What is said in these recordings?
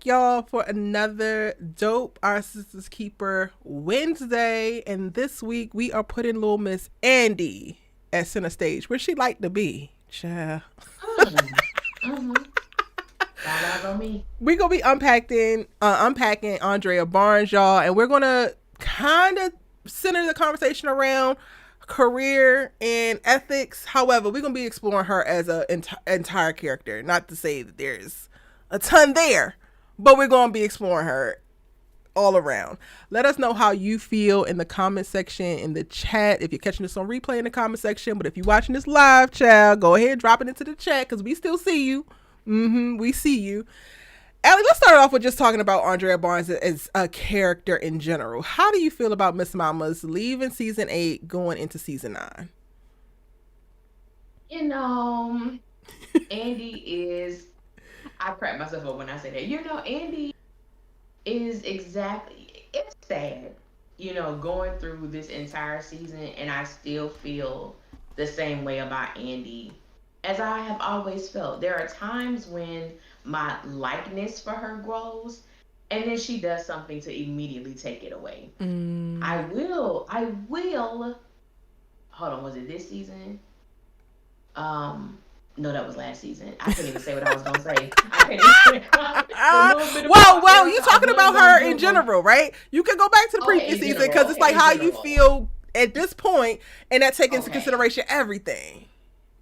back, y'all, for another dope Our Sisters Keeper Wednesday. And this week we are putting little Miss Andy at center stage, where she like to be. Child. Mm. Mm-hmm. All eyes on me. We gonna be unpacking Andrea Barnes, y'all, and we're gonna kind of center the conversation around career and ethics. However, we're gonna be exploring her as a entire character. Not to say that there's a ton there, but we're gonna be exploring her all around. Let us know how you feel in the comment section, in the chat. If you're catching this on replay, in the comment section, but if you're watching this live, child, go ahead, drop it into the chat because we still see you. We see you. Allie, let's start off with just talking about Andrea Barnes as a character in general. How do you feel about Miss Mama's leaving season 8, going into season 9? You know, Andy is. I crack myself up when I say that. Andy is exactly. It's sad, going through this entire season, and I still feel the same way about Andy as I have always felt. There are times when my likeness for her grows, and then she does something to immediately take it away. I will. Hold on, was it this season? No, that was last season. I couldn't even say what I was gonna say. I couldn't even the little bit of Well, you progress I talking was about gonna her in give them. general, right? You can go back to the Okay, previous in season general. because it's like Okay, in how you general. feel at this point, and that takes into Okay. consideration everything.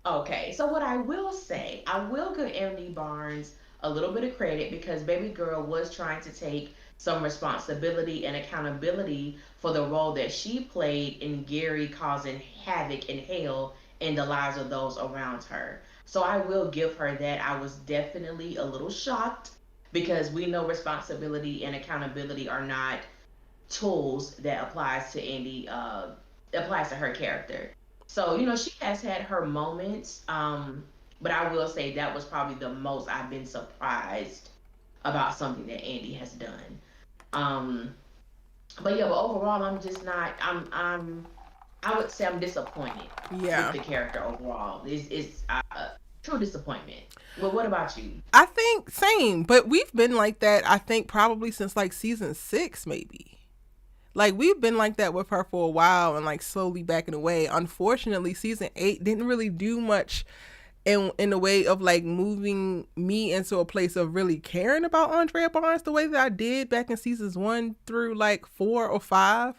Okay. So what I will say, I will give Emily Barnes a little bit of credit because baby girl was trying to take some responsibility and accountability for the role that she played in Gary causing havoc and hell in the lives of those around her. So I will give her that. I was definitely a little shocked because we know responsibility and accountability are not tools that applies to Andy applies to her character. So, she has had her moments, but I will say that was probably the most I've been surprised about something that Andy has done. Um, but yeah, but overall, I'm just not. I would say I'm disappointed with Yeah. the character overall. It's true disappointment. Well, what about you? I think same, but we've been like that. I think probably since like season 6, maybe. Like we've been like that with her for a while, and like slowly backing away. Unfortunately, season 8 didn't really do much in the way of like moving me into a place of really caring about Andrea Barnes the way that I did back in seasons 1 through like 4 or 5.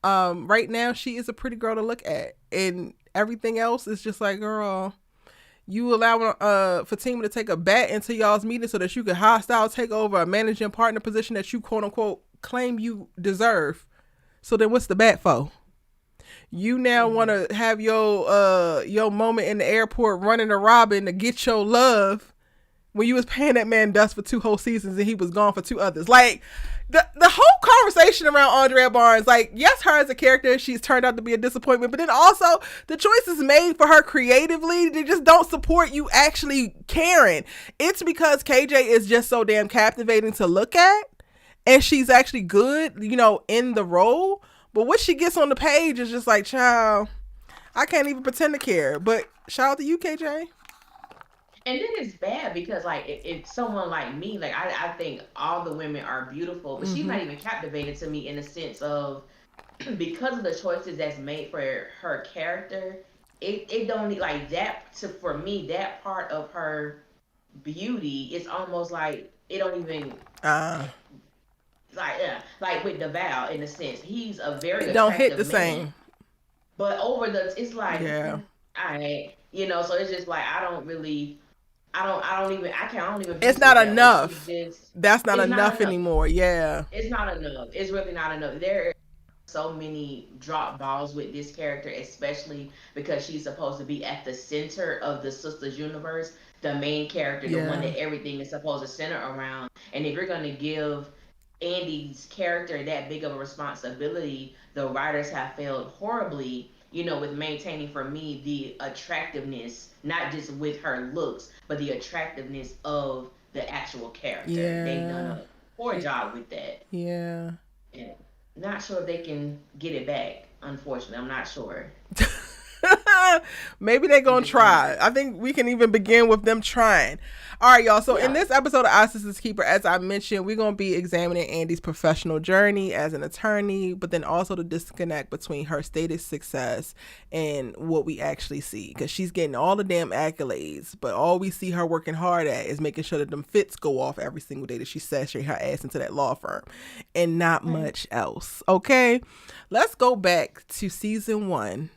Right now she is a pretty girl to look at, and everything else is just like, girl, you allow Fatima to take a bat into y'all's meeting so that you can hostile take over a managing partner position that you quote unquote claim you deserve. So then what's the bat for? You now want Hmm. to have your moment in the airport running to Robin to get your love when you was paying that man dust for 2 whole seasons and he was gone for 2 others. Like the whole conversation around Andrea Barnes, like yes, her as a character, she's turned out to be a disappointment, but then also the choices made for her creatively, they just don't support you actually caring. It's because KJ is just so damn captivating to look at, and she's actually good, in the role. But what she gets on the page is just like, child, I can't even pretend to care. But shout out to you, KJ. And then it's bad because like if someone like me, like I think all the women are beautiful, but she's Mm-hmm. not even captivated to me in the sense of because of the choices that's made for her character, it don't need like that to for me, that part of her beauty is almost like it don't even Uh, like like with DeVal in a sense. He's a very it don't hit attractive the man. same. But over the it's like Yeah. so it's just like I don't even It's view not it that way. She's enough. just That's not it's not enough enough. anymore. Yeah. It's not enough. It's really not enough. There are so many drop balls with this character, especially because she's supposed to be at the center of the sisters universe, the main character, the one Yeah. that everything is supposed to center around. And if you're gonna give Andy's character that big of a responsibility, the writers have failed horribly, with maintaining for me the attractiveness, not just with her looks, but the attractiveness of the actual character. They've done Yeah. a poor job with that. Yeah. And not sure if they can get it back, unfortunately. I'm not sure. Maybe they're going to try. I think we can even begin with them trying. All right, y'all. So in this episode of Our Sister's Keeper, as I mentioned, we're going to be examining Andy's professional journey as an attorney, but then also the disconnect between her stated success and what we actually see. Because she's getting all the damn accolades, but all we see her working hard at is making sure that them fits go off every single day that she sashayed her ass into that law firm, and not much else. Okay, let's go back to season 1,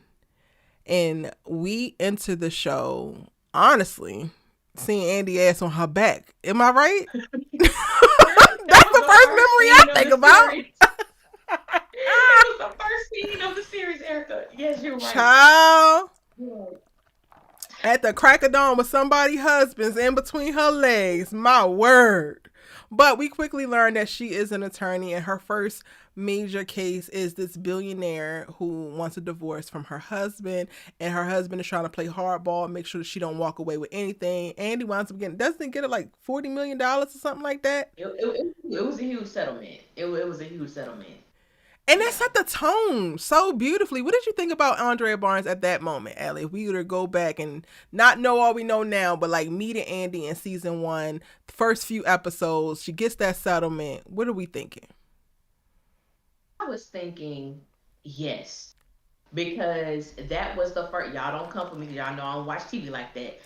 and we enter the show honestly seeing Andy ass on her back. Am I right? That's the first memory I think about. That was the first scene of the series, Erica. Yes, you're right. Child. At the crack of dawn with somebody's husband's in between her legs. My word. But we quickly learn that she is an attorney, and her first major case is this billionaire who wants a divorce from her husband, and her husband is trying to play hardball and make sure that she don't walk away with anything. Andy winds up getting, doesn't it get it like $40 million or something like that? It was a huge settlement. It was a huge settlement. And that set the tone so beautifully. What did you think about Andrea Barnes at that moment, Allie? If we were to go back and not know all we know now, but like meeting Andy in season 1, the first few episodes, she gets that settlement. What are we thinking? I was thinking, yes, because that was the first. Y'all don't come for me. Y'all know I don't watch TV like that.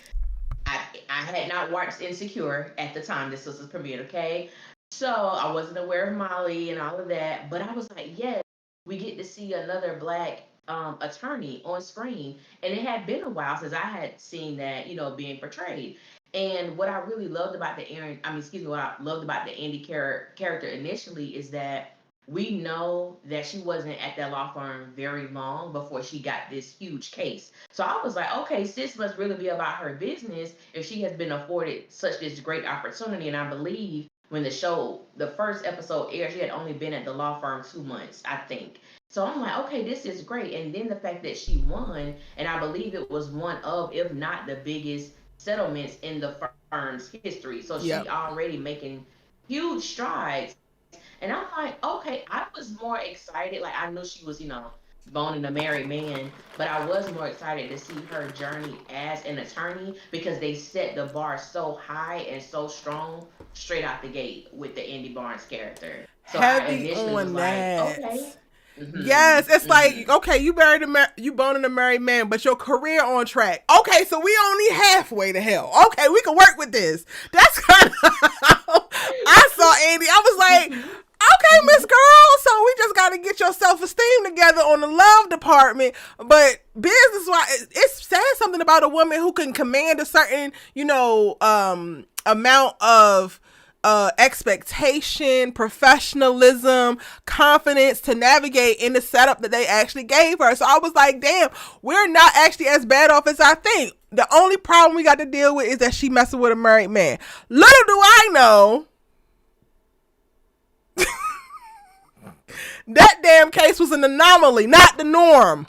I had not watched Insecure at the time this was premiered, okay? So I wasn't aware of Molly and all of that, but I was like, yes, we get to see another black attorney on screen, and it had been a while since I had seen that, being portrayed. And what I really loved about what I loved about the Andy character initially is that we know that she wasn't at that law firm very long before she got this huge case. So I was like, okay, sis must really be about her business if she has been afforded such this great opportunity. And I believe when the first episode aired, she had only been at the law firm 2 months, I think. So I'm like, okay, this is great. And then the fact that she won, and I believe it was one of, if not the biggest settlements in the firm's history. So she already making huge strides. And I'm like, okay, I was more excited. Like, I knew she was, boning a married man, but I was more excited to see her journey as an attorney because they set the bar so high and so strong straight out the gate with the Andy Barnes character. So Heavy I initially on was that. like, okay. Mm-hmm. Yes, it's like, okay, you boning a married man, but your career on track. Okay, so we only halfway to hell. Okay, we can work with this. That's kind of how I saw Andy. I was like, okay, Miss Girl, so we just got to get your self-esteem together on the love department. But business-wise, it says something about a woman who can command a certain, amount of expectation, professionalism, confidence to navigate in the setup that they actually gave her. So I was like, damn, we're not actually as bad off as I think. The only problem we got to deal with is that she messing with a married man. Little do I know that damn case was an anomaly, not the norm.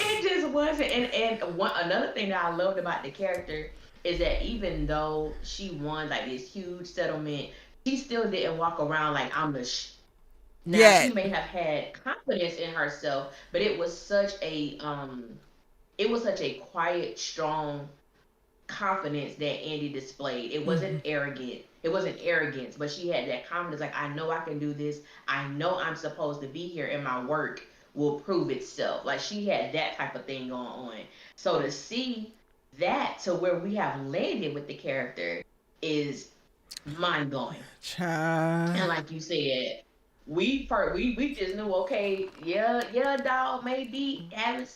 It just wasn't. And another thing that I loved about the character is that even though she won like this huge settlement, she still didn't walk around like I'm the Now she may have had confidence in herself, but it was such a quiet, strong confidence that Andy displayed. It wasn't arrogant. It wasn't arrogance, but she had that confidence. Like, I know I can do this. I know I'm supposed to be here, and my work will prove itself. Like, she had that type of thing going on. So to see that to where we have landed with the character is mind blowing. And like you said, we just knew, okay, dog may be having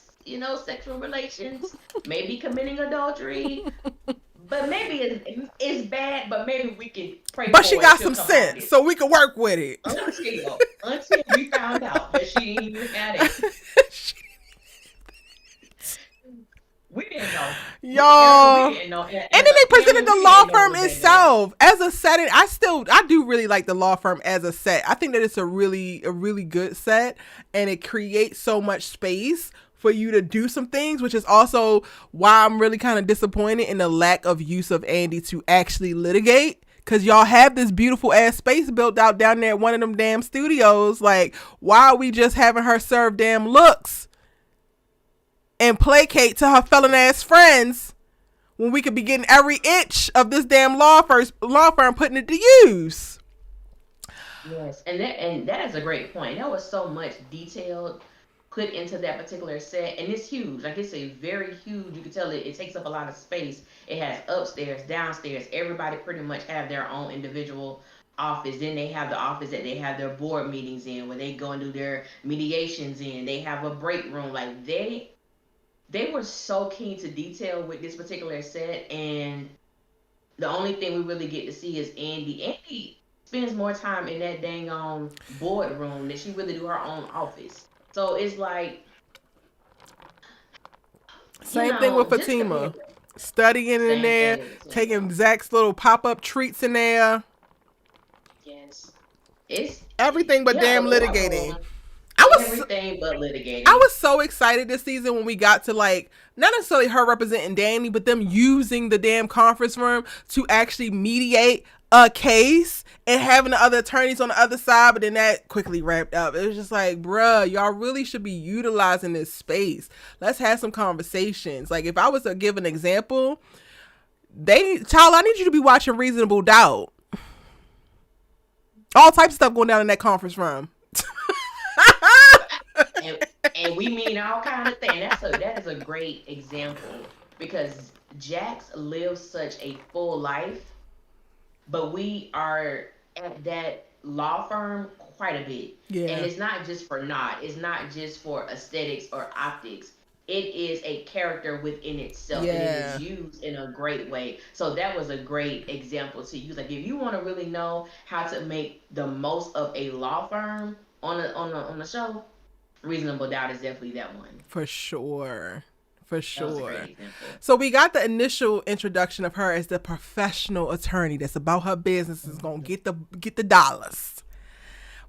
sexual relations, maybe committing adultery, but maybe it's bad, but maybe we can pray but for she got some sense, so we can work with it. Until we found out that she didn't even have it. We didn't know. Y'all. We didn't know. And then they presented the law firm itself as a setting. I do really like the law firm as a set. I think that it's a really good set, and it creates so much space for you to do some things, which is also why I'm really kind of disappointed in the lack of use of Andy to actually litigate. Cause y'all have this beautiful ass space built out down there at one of them damn studios. Like, why are we just having her serve damn looks and placate to her felon ass friends when we could be getting every inch of this damn law firm putting it to use? Yes, and that is a great point. There was so much detail put into that particular set, and it's huge. Like it's a very huge. You can tell it takes up a lot of space. It has upstairs, downstairs. Everybody pretty much have their own individual office. Then they have the office that they have their board meetings in, where they go and do their mediations in. They have a break room. Like they were so keen to detail with this particular set, and the only thing we really get to see is Andy. Andy spends more time in that dang on boardroom than she really do her own office. So it's like, Same thing with just compared Fatima. to Studying in same there, thing with taking Fatima. Zach's little pop up treats in there. Yes. It's Everything but yeah, the damn courtroom, litigating. I was everything but I litigating. was so excited this season when we got to like not necessarily her representing Danny, but them using the damn conference room to actually mediate a case and having the other attorneys on the other side, but then that quickly wrapped up. It was just like, bruh, y'all really should be utilizing this space. Let's have some conversations. Like if I was to give an example, child, I need you to be watching Reasonable Doubt. All types of stuff going down in that conference room. and and we mean all kind of things. That is a great example because Jax lives such a full life, but we are at that law firm quite a bit. And Yeah. it's not just for naught. It's not just for aesthetics or optics. It is a character within itself, and it is Yeah. used in a great way. So that was a great example to use. Like if you want to really know how to make the most of a law firm on a show, Reasonable Doubt is definitely that one. For sure. For That was a great sure. example. So we got the initial introduction of her as the professional attorney that's about her business, is gonna get the dollars.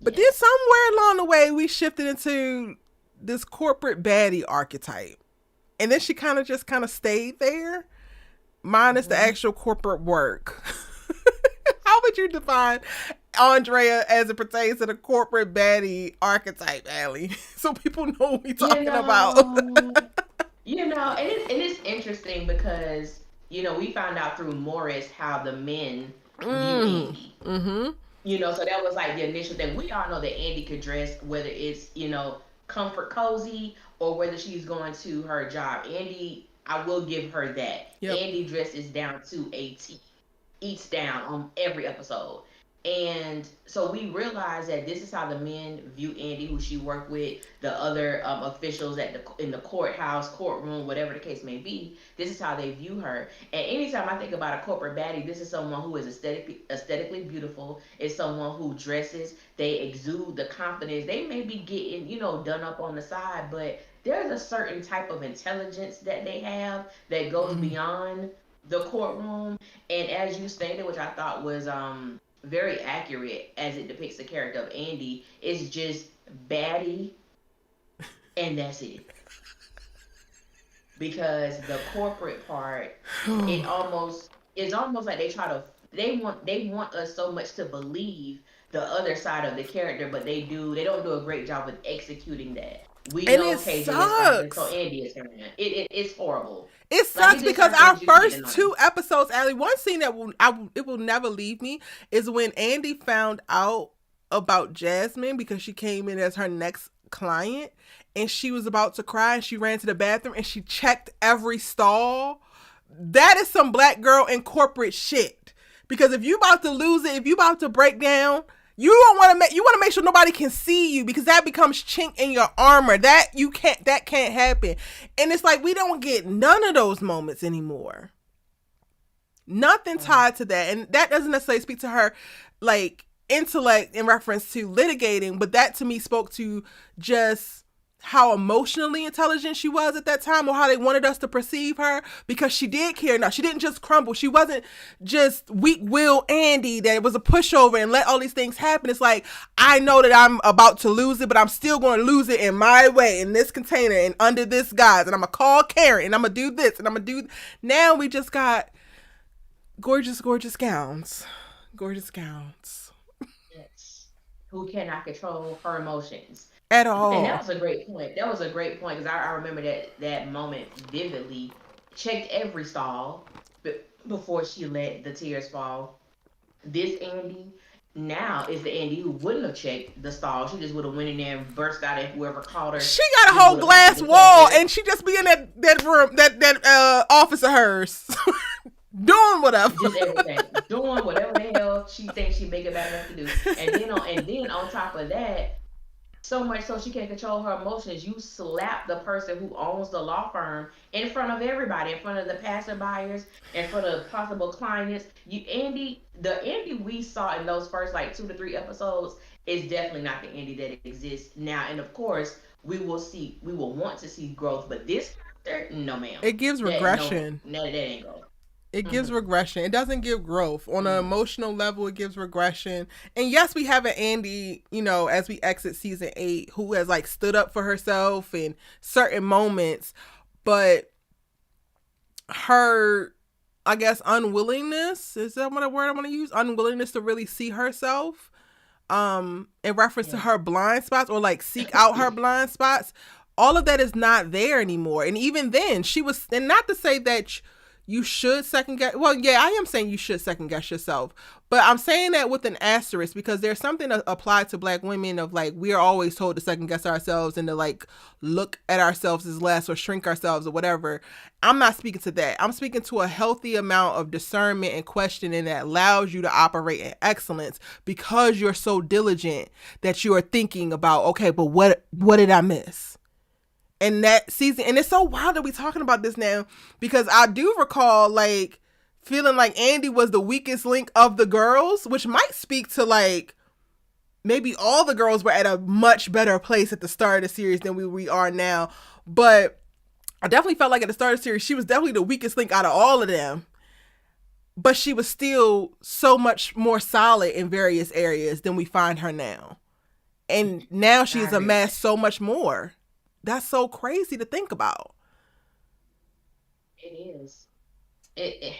But then Yes. somewhere along the way we shifted into this corporate baddie archetype. And then she kind of stayed there, minus the Hmm. actual corporate work. How would you define Andrea as it pertains to the corporate baddie archetype, Allie? So people know what we You talking about. know, and it's interesting because we found out through Morris how the men view Mm. Andy. Mm-hmm. So that was like the initial thing. We all know that Andy could dress whether it's comfort cozy or whether she's going to her job. Andy, I will give her that. Yep. Andy dresses down to a T, eats down on every episode. And so we realized that this is how the men view Andy, who she worked with, the other officials in the courthouse, courtroom, whatever the case may be. This is how they view her. And anytime I think about a corporate baddie, this is someone who is aesthetically beautiful. It's someone who dresses. They exude the confidence. They may be getting done up on the side, but there's a certain type of intelligence that they have that goes Mm. beyond the courtroom. And as you stated, which I thought was very accurate as it depicts the character of Andy, it's just baddie and that's it. Because the corporate part, it's almost like they want us so much to believe the other side of the character, but they don't do a great job with executing that. We And know it KJ is fine, so sucks. Andy is her. It's horrible. It Like sucks it's just because certain our things you don't get to first know. two episodes, Allie, one scene that it will never leave me is when Andy found out about Jasmine because she came in as her next client and she was about to cry and she ran to the bathroom and she checked every stall. That is some black girl in corporate shit. Because if you about to lose it, if you about to break down, you want to make sure nobody can see you because that becomes chink in your armor. That can't happen. And it's like we don't get none of those moments anymore. Nothing tied to that. And that doesn't necessarily speak to her like intellect in reference to litigating, but that to me spoke to just how emotionally intelligent she was at that time or how they wanted us to perceive her because she did care enough. She didn't just crumble. She wasn't just weak will Andy that was a pushover and let all these things happen. It's like, I know that I'm about to lose it, but I'm still going to lose it in my way, in this container and under this guise. And I'm going to call Karen and I'm going to do this and I'm going to do. Now we just got gorgeous, gorgeous gowns. Gorgeous gowns. Yes. Who cannot control her emotions. At And that all. was a great point. That was a great point because I remember that moment vividly. Checked every stall before she let the tears fall. This Andy now is the Andy who wouldn't have checked the stall. She just would have went in there and burst out at whoever called her. She got a Just whole would have busted glass the cash wall, register. and she just be in that room, that office of hers, doing whatever. Just everything, doing whatever the hell she thinks she make it bad enough to do. And then on top of that, so much so she can't control her emotions. You slap the person who owns the law firm in front of everybody, in front of the passerbyers, in front of possible clients. The Andy we saw in those first like 2 to 3 episodes is definitely not the Andy that exists now. And of course, we will want to see growth. But this character, no ma'am, It gives that no, regression. no, that ain't go. It gives Hmm. regression. It doesn't give growth. On an Hmm. emotional level, it gives regression. And yes, we have an Andy, as we exit season 8, who has like stood up for herself in certain moments, but her, I guess, unwillingness, is that what a word I want to use? Unwillingness to really see herself, in reference to Yeah. her blind spots, or like seek out her blind spots. All of that is not there anymore. And even then, she was, and not to say that you should second guess. Well, yeah, I am saying you should second guess yourself, but I'm saying that with an asterisk, because there's something that applied to Black women of like, we are always told to second guess ourselves and to like look at ourselves as less or shrink ourselves or whatever. I'm not speaking to that. I'm speaking to a healthy amount of discernment and questioning that allows you to operate in excellence, because you're so diligent that you are thinking about, okay, but what did I miss? And that season, and it's so wild that we talking about this now, because I do recall like feeling like Andy was the weakest link of the girls, which might speak to like maybe all the girls were at a much better place at the start of the series than we are now. But I definitely felt like at the start of the series, she was definitely the weakest link out of all of them. But she was still so much more solid in various areas than we find her now. And now I she's agree with that. amassed so much more. That's so crazy to think about. It is. It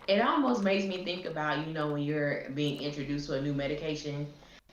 it almost makes me think about, when you're being introduced to a new medication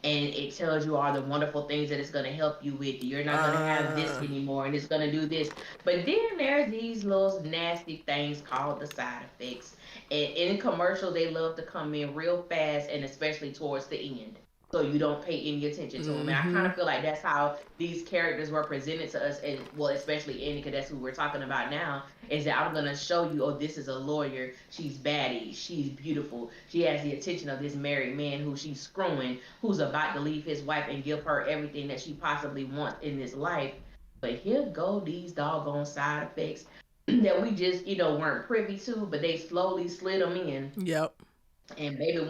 and it tells you all the wonderful things that it's going to help you with. You're not going to have this Uh, anymore and it's going to do this. But then there's these little nasty things called the side effects. And in commercials, they love to come in real fast and especially towards the end. So you don't pay any attention to them. And I kind mm-hmm. of feel like that's how these characters were presented to us. And well, especially Andy, because that's who we're talking about now, is that I'm gonna show you, oh, this is a lawyer. She's baddie. She's beautiful. She has the attention of this married man who she's screwing, who's about to leave his wife and give her everything that she possibly wants in this life. But here go these doggone side effects that we just, weren't privy to, but they slowly slid them in. Yep. And baby,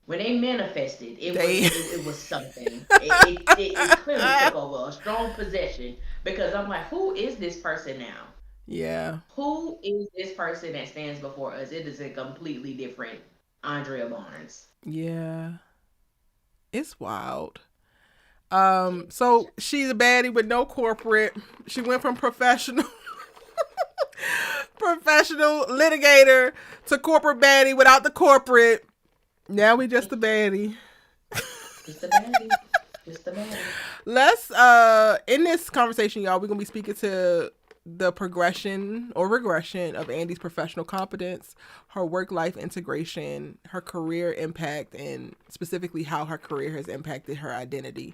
when they manifested, it was They. it, it was something. It clearly took over a strong possession because I'm like, who is this person now? Yeah. Who is this person that stands before us? It is a completely different Andrea Barnes. Yeah. It's wild. Yes. So she's a baddie with no corporate. She went from professional litigator to corporate baddie without the corporate. Now we just a baddie. Just a baddie. Just a baddie. Let's in this conversation, y'all, we're gonna be speaking to the progression or regression of Andy's professional competence, her work-life integration, her career impact, and specifically how her career has impacted her identity.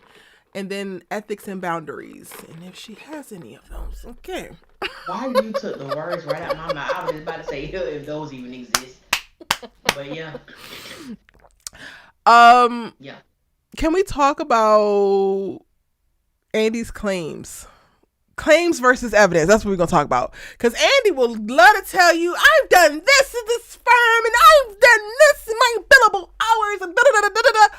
And then ethics and boundaries, and if she has any of those. Okay. Why you took the words right out of my mouth? I was just about to say if those even exist. But yeah. Um, Yeah. can we talk about Andy's claims? Claims versus evidence. That's what we're gonna talk about. Because Andy will love to tell you, I've done this in this firm, and I've done this in my billable hours, and da da da da da da.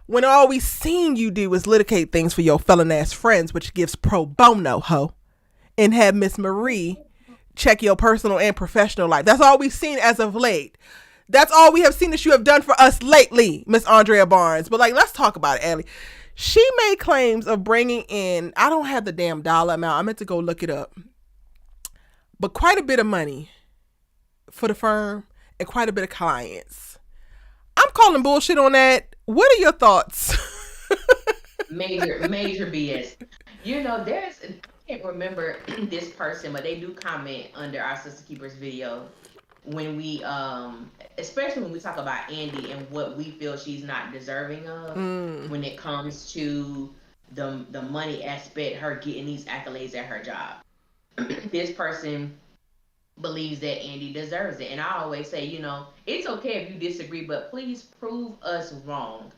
When all we seen you do is litigate things for your felon ass friends, which gives pro bono, ho, and have Miss Marie check your personal and professional life. That's all we've seen as of late. That's all we have seen that you have done for us lately, Miss Andrea Barnes. But like, let's talk about it, Allie. She made claims of bringing in, I don't have the damn dollar amount. I meant to go look it up. But quite a bit of money for the firm and quite a bit of clients. I'm calling bullshit on that. What are your thoughts? Major BS. There's I can't remember this person, but they do comment under our Sister Keepers video when we especially when we talk about Andy and what we feel she's not deserving of Mm, when it comes to the money aspect, her getting these accolades at her job. This person believes that Andy deserves it. And I always say, it's okay if you disagree, but please prove us wrong.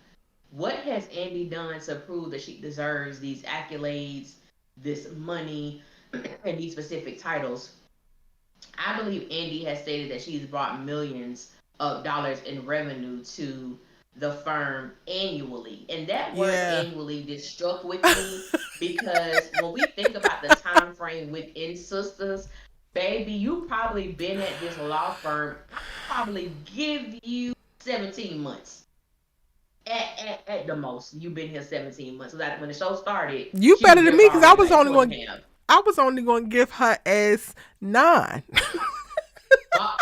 What has Andy done to prove that she deserves these accolades, this money, and these specific titles? I believe Andy has stated that she's brought millions of dollars in revenue to the firm annually. And that word yeah. annually just struck with me because when we think about the time frame within Sisters, baby, you probably been at this law firm. I probably give you 17 months. At the most, you've been here 17 months. So that when the show started, You she was better than there me for because I already was like only two and going. a half. I was only going to give her as 9. Well,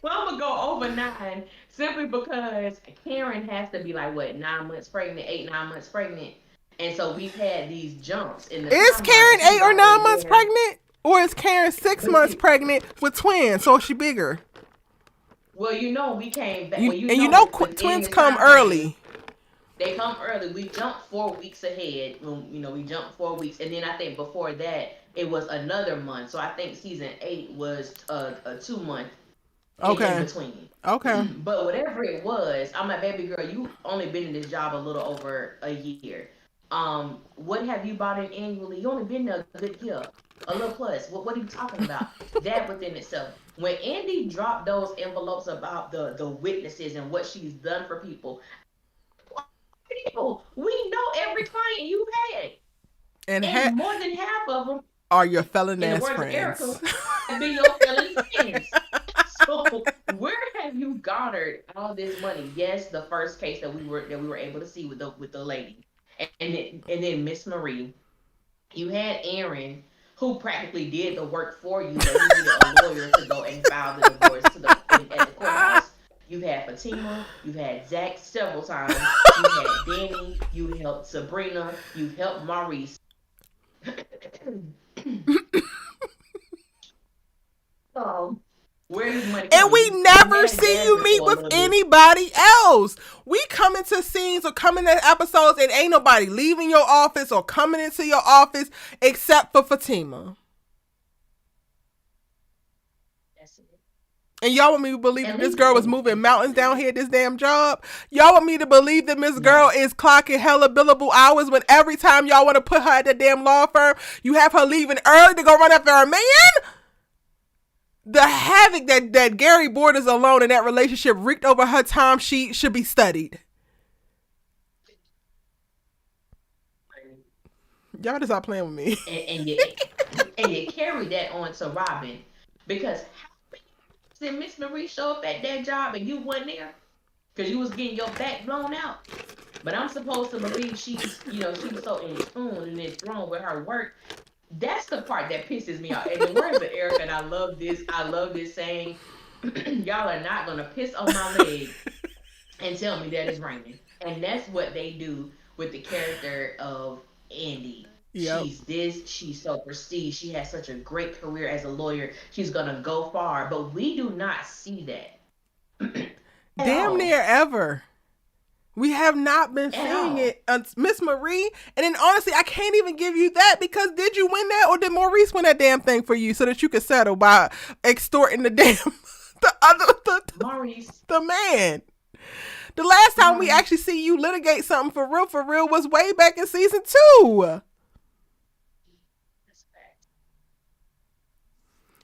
well, I'm gonna go over 9 simply because Karen has to be like what 9 months pregnant, 8 9 months pregnant, and so we've had these jumps in the Is timeline, and Karen she's 8 or 9 already months there. pregnant, or is Karen six But months see, pregnant with twins? So she bigger. well, we came back. You Well, and you know within twins the come time frame, early. they come early. We jumped 4 weeks ahead. We jumped 4 weeks, and then I think before that it was another month. So I think season 8 was a 2 month in Okay. between. Okay. But whatever it was, I'm like, baby girl, you only been in this job a little over a year. What have you bought in annually? You only been there a good year, a little plus. What are you talking about? That within itself. When Andy dropped those envelopes about the witnesses and what she's done for people, we know every client you've had, And and more than half of them, are your felon in the ass words of Erica, friends. have been your felon friends. So where have you garnered all this money? Yes, the first case that we were able to see with the lady, and then Miss Marie, you had Aaron, who practically did the work for you, but he needed a lawyer to go and file the divorce at the courthouse. You've had Fatima, you've had Zach several times, you had Danny, you helped Sabrina, you've helped Maurice. So where does money And come? we You never had see you Jasmine meet for a with little bit. anybody else. We come into scenes or come into episodes and ain't nobody leaving your office or coming into your office except for Fatima. That's it. And y'all want me to believe At that this least girl was in moving mountains down here at this damn job? Y'all want me to believe that Miss Girl no. is clocking hella billable hours when every time y'all want to put her at the damn law firm, you have her leaving early to go run after a man? The havoc that Gary Borders alone in that relationship wreaked over her time sheet should be studied. Y'all just stop playing with me. And you carry that on to Robin because how did Miss Marie show up at that job and you wasn't there because you was getting your back blown out? But I'm supposed to believe she's so in tune and enthroned with her work. That's the part that pisses me off. And the words of Erica, and I love this saying, y'all are not gonna piss on my leg and tell me that it's raining. And that's what they do with the character of Andy. Yep. She's this, she's so prestige, she has such a great career as a lawyer, she's gonna go far, but we do not see that at Damn all. near ever. We have not been At seeing all. it. Miss Marie, and then honestly, I can't even give you that because did you win that or did Maurice win that damn thing for you so that you could settle by extorting the damn the other Maurice, the man? The last time we actually Maurice, see you litigate something for real was way back in season 2. that's a fact.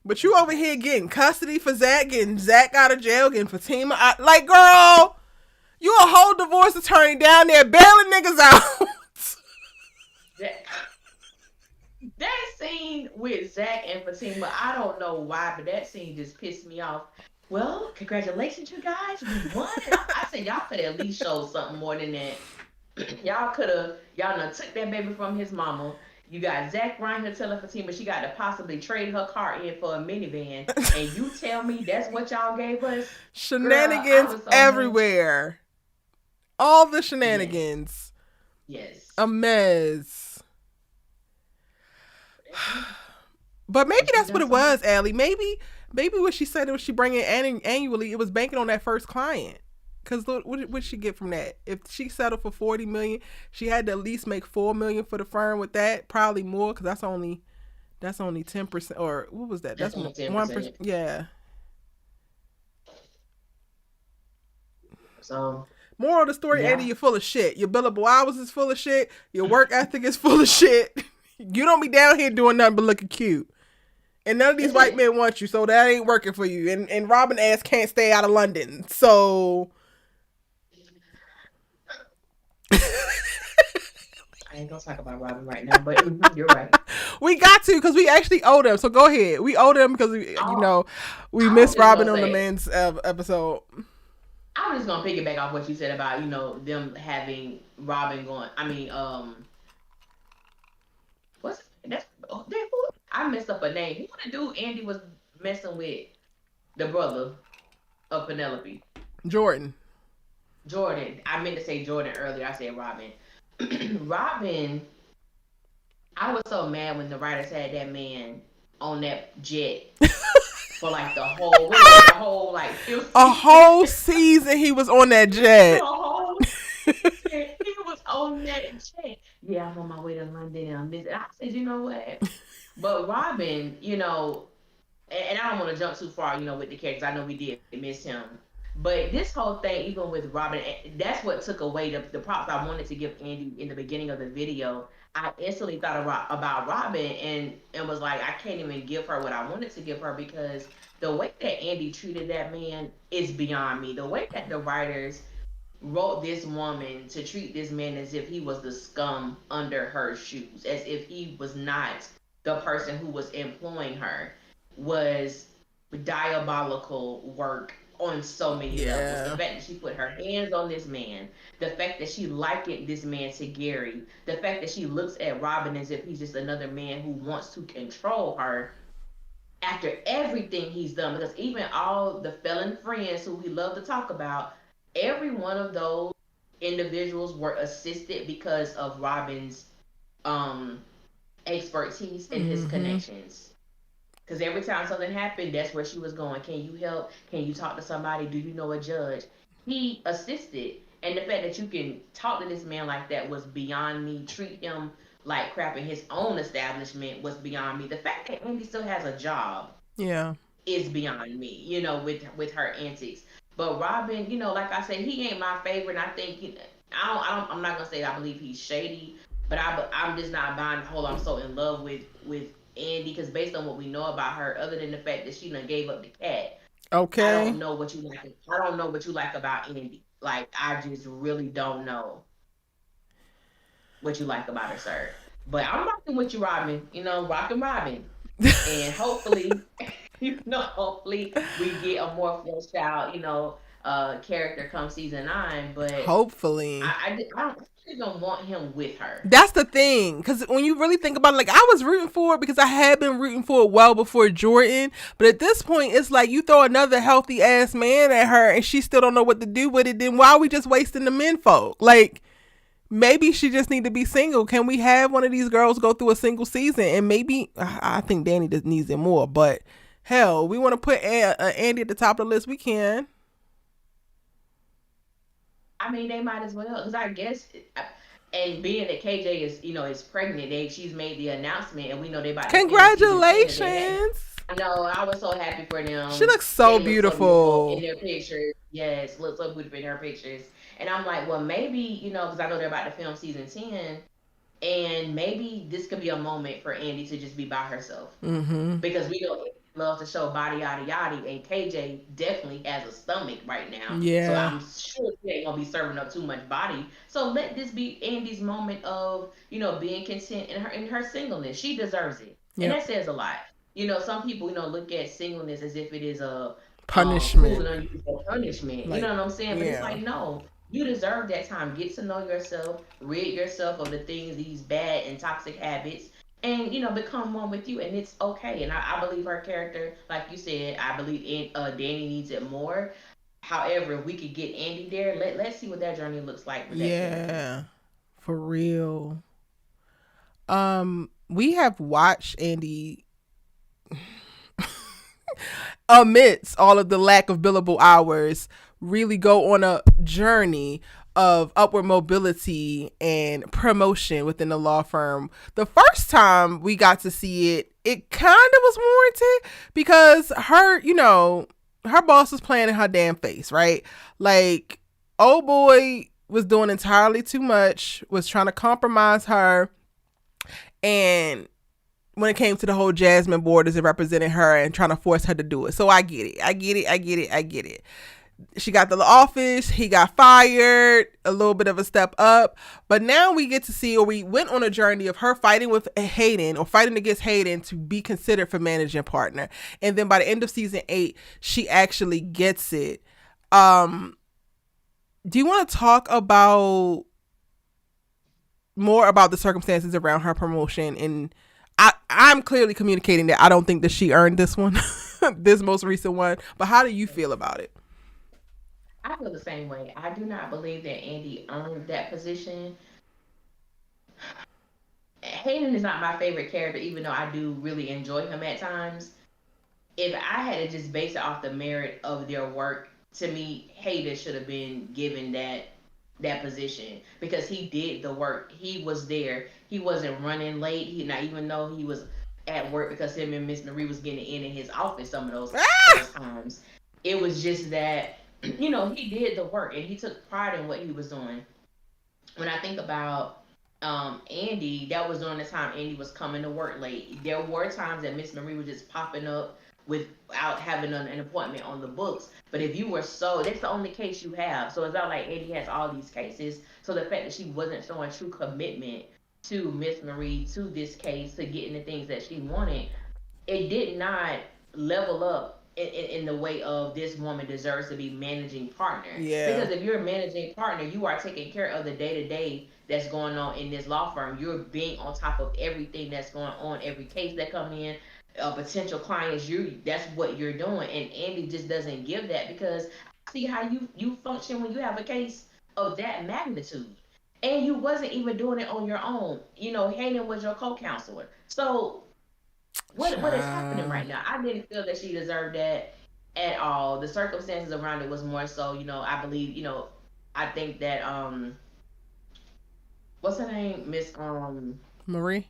But you That's a over here fact. getting custody for Zach, getting Zach out of jail, getting Fatima out. Like, girl, you a whole divorce attorney down there bailing niggas out. That that scene with Zach and Fatima, I don't know why, but that scene just pissed me off. Well, congratulations, you guys. We won. And I said y'all could at least show something more than that. Y'all done took that baby from his mama. You got Zach Ryan here telling Fatima she got to possibly trade her car in for a minivan, and you tell me that's what y'all gave us, girl. I Shenanigans was so mad. everywhere. All the Yes, shenanigans. yes. A mess. That's me. But maybe She should have that's what done it something. was, Allie. Maybe what she said it was she bringing annually. It was banking on that first client. Cause what did she get from that? If she settled for 40 million, she had to at least make 4 million for the firm with that. Probably more, cause that's only 10%. Or what was that? That's That's only ten 1%. percent. Yeah. So Moral of the story, Andy, yeah. you're full of shit. Your billable hours is full of shit. Your work ethic is full of shit. You don't be down here doing nothing but looking cute. And none of these That's white it. men want you, so that ain't working for you. And Robin ass can't stay out of London. So I ain't gonna talk about Robin right now, but you're right. we got to because we actually owe them. So go ahead. We owe them because Oh, we I was missed just Robin gonna on the say, men's episode. I was just gonna piggyback off what you said about them having Robin going. I mean, what's that's I messed up a name. Who the dude Andy was messing with? The brother of Penelope, Jordan. Jordan. I meant to say Jordan earlier. I said Robin. Robin. I was so mad when the writers had that man on that jet for like the whole what was it? The whole like fifth A season. whole season he was on that The jet. whole season he was on that jet. Yeah, I'm on my way to London and I'm this. And I said, you know what? But Robin, and I don't want to jump too far, with the characters. I know we did miss him. But this whole thing, even with Robin, that's what took away the props I wanted to give Andy in the beginning of the video. I instantly thought about Robin and was like, I can't even give her what I wanted to give her because the way that Andy treated that man is beyond me. The way that the writers wrote this woman to treat this man as if he was the scum under her shoes, as if he was not the person who was employing her, was diabolical work on so many levels. The Yeah. fact that she put her hands on this man, the fact that she likened this man to Gary, the fact that she looks at Robin as if he's just another man who wants to control her after everything he's done. Because even all the felon friends who we love to talk about, every one of those individuals were assisted because of Robin's um expertise and his Mm-hmm. connections. Because every time something happened, that's where she was going. Can you help? Can you talk to somebody? Do you know a judge? He assisted. And the fact that you can talk to this man like that was beyond me. Treat him like crap in his own establishment was beyond me. The fact that Andy still has a job Yeah. is beyond me, with her antics. But Robin, like I said, he ain't my favorite. And I think I'm not gonna say I believe he's shady, but I'm just not buying the whole. I'm so in love with Andy because based on what we know about her, other than the fact that she done gave up the cat, I don't Okay. know what you like. I don't know what you like about Andy. Like I just really don't know what you like about her, sir. But I'm rocking with you, Robin. Rocking Robin, and hopefully we get a more fleshed out, character come season 9. But Hopefully. I don't even want him with her. That's the thing, because when you really think about it, like I was rooting for it because I had been rooting for it well before Jordan, but at this point, it's like you throw another healthy ass man at her, and she still don't know what to do with it. Then why are we just wasting the men folk? Like maybe she just need to be single. Can we have one of these girls go through a single season? And maybe I think Danny just needs it more, but hell, we want to put Andy at the top of the list. We can. I mean, they might as well, because I guess, and being that KJ is pregnant, she's made the announcement, and we know they about to film season 10. If they had, Congratulations. I know, I was so happy for She them. looks so Danny looks so beautiful in beautiful. their pictures. Yes, looks so beautiful in her pictures. And I'm like, well, maybe, because I know they're about to film season 10, and maybe this could be a moment for Andy to just be by herself Mm-hmm. because we know Andy loves to show body yada yada, and KJ definitely has a stomach right now, so Yeah. I'm sure she ain't gonna be serving up too much body. So let this be Andy's moment of being content in her singleness. She deserves it, and Yep. that says a lot. Some people look at singleness as if it is a cruel Punishment. and unusual punishment. You Like, know what I'm saying? But it's yeah. like no. You deserve that time. Get to know yourself, rid yourself of the these bad and toxic habits. and become one with you, and it's okay. And I believe her character, like you said, I believe Danny needs it more. However, if we could get Andy there, let's see what that journey looks like with that character. Yeah, for real. We have watched Andy amidst all of the lack of billable hours really go on a journey of upward mobility and promotion within the law firm. The first time we got to see it, it kind of was warranted because her boss was playing in her damn face, right? Like, old boy was doing entirely too much, was trying to compromise her, and when it came to the whole Jasmine board as it represented her and trying to force her to do it. So I get it. I get it. She got the office, he got fired, a little bit of a step up. But now we get to see, or we went on a journey of her fighting with Hayden, or fighting against Hayden to be considered for managing partner. And then by the end of season 8, she actually gets it. Do you want to talk about more about the circumstances around her promotion? And I'm clearly communicating that I don't think that she earned this one, this most recent one. But how do you feel about it? I feel the same way. I do not believe that Andy earned that position. Hayden is not my favorite character, even though I do really enjoy him at times. If I had to just base it off the merit of their work, to me, Hayden should have been given that position because he did the work. He was there. He wasn't running late. He not even though he was at work because him and Miss Marie was getting in his office some of those times. It was just that he did the work and he took pride in what he was doing. When I think about Andy, that was during the time Andy was coming to work late. There were times that Miss Marie was just popping up without having an appointment on the books. But if you were that's the only case you have. So it's not like Andy has all these cases. So the fact that she wasn't showing true commitment to Miss Marie, to this case, to getting the things that she wanted, it did not level up in the way of this woman deserves to be managing partner. Yeah. Because if you're a managing partner, you are taking care of the day to day that's going on in this law firm. You're being on top of everything that's going on, every case that come in, potential clients. That's what you're doing, and Andy just doesn't give that because I see how you function when you have a case of that magnitude. And you wasn't even doing it on your own. Hayden was your co-counselor. So what is happening Child. right now? I didn't feel that she deserved that at all. The circumstances around it was more so, I believe, I think that what's her name? Marie?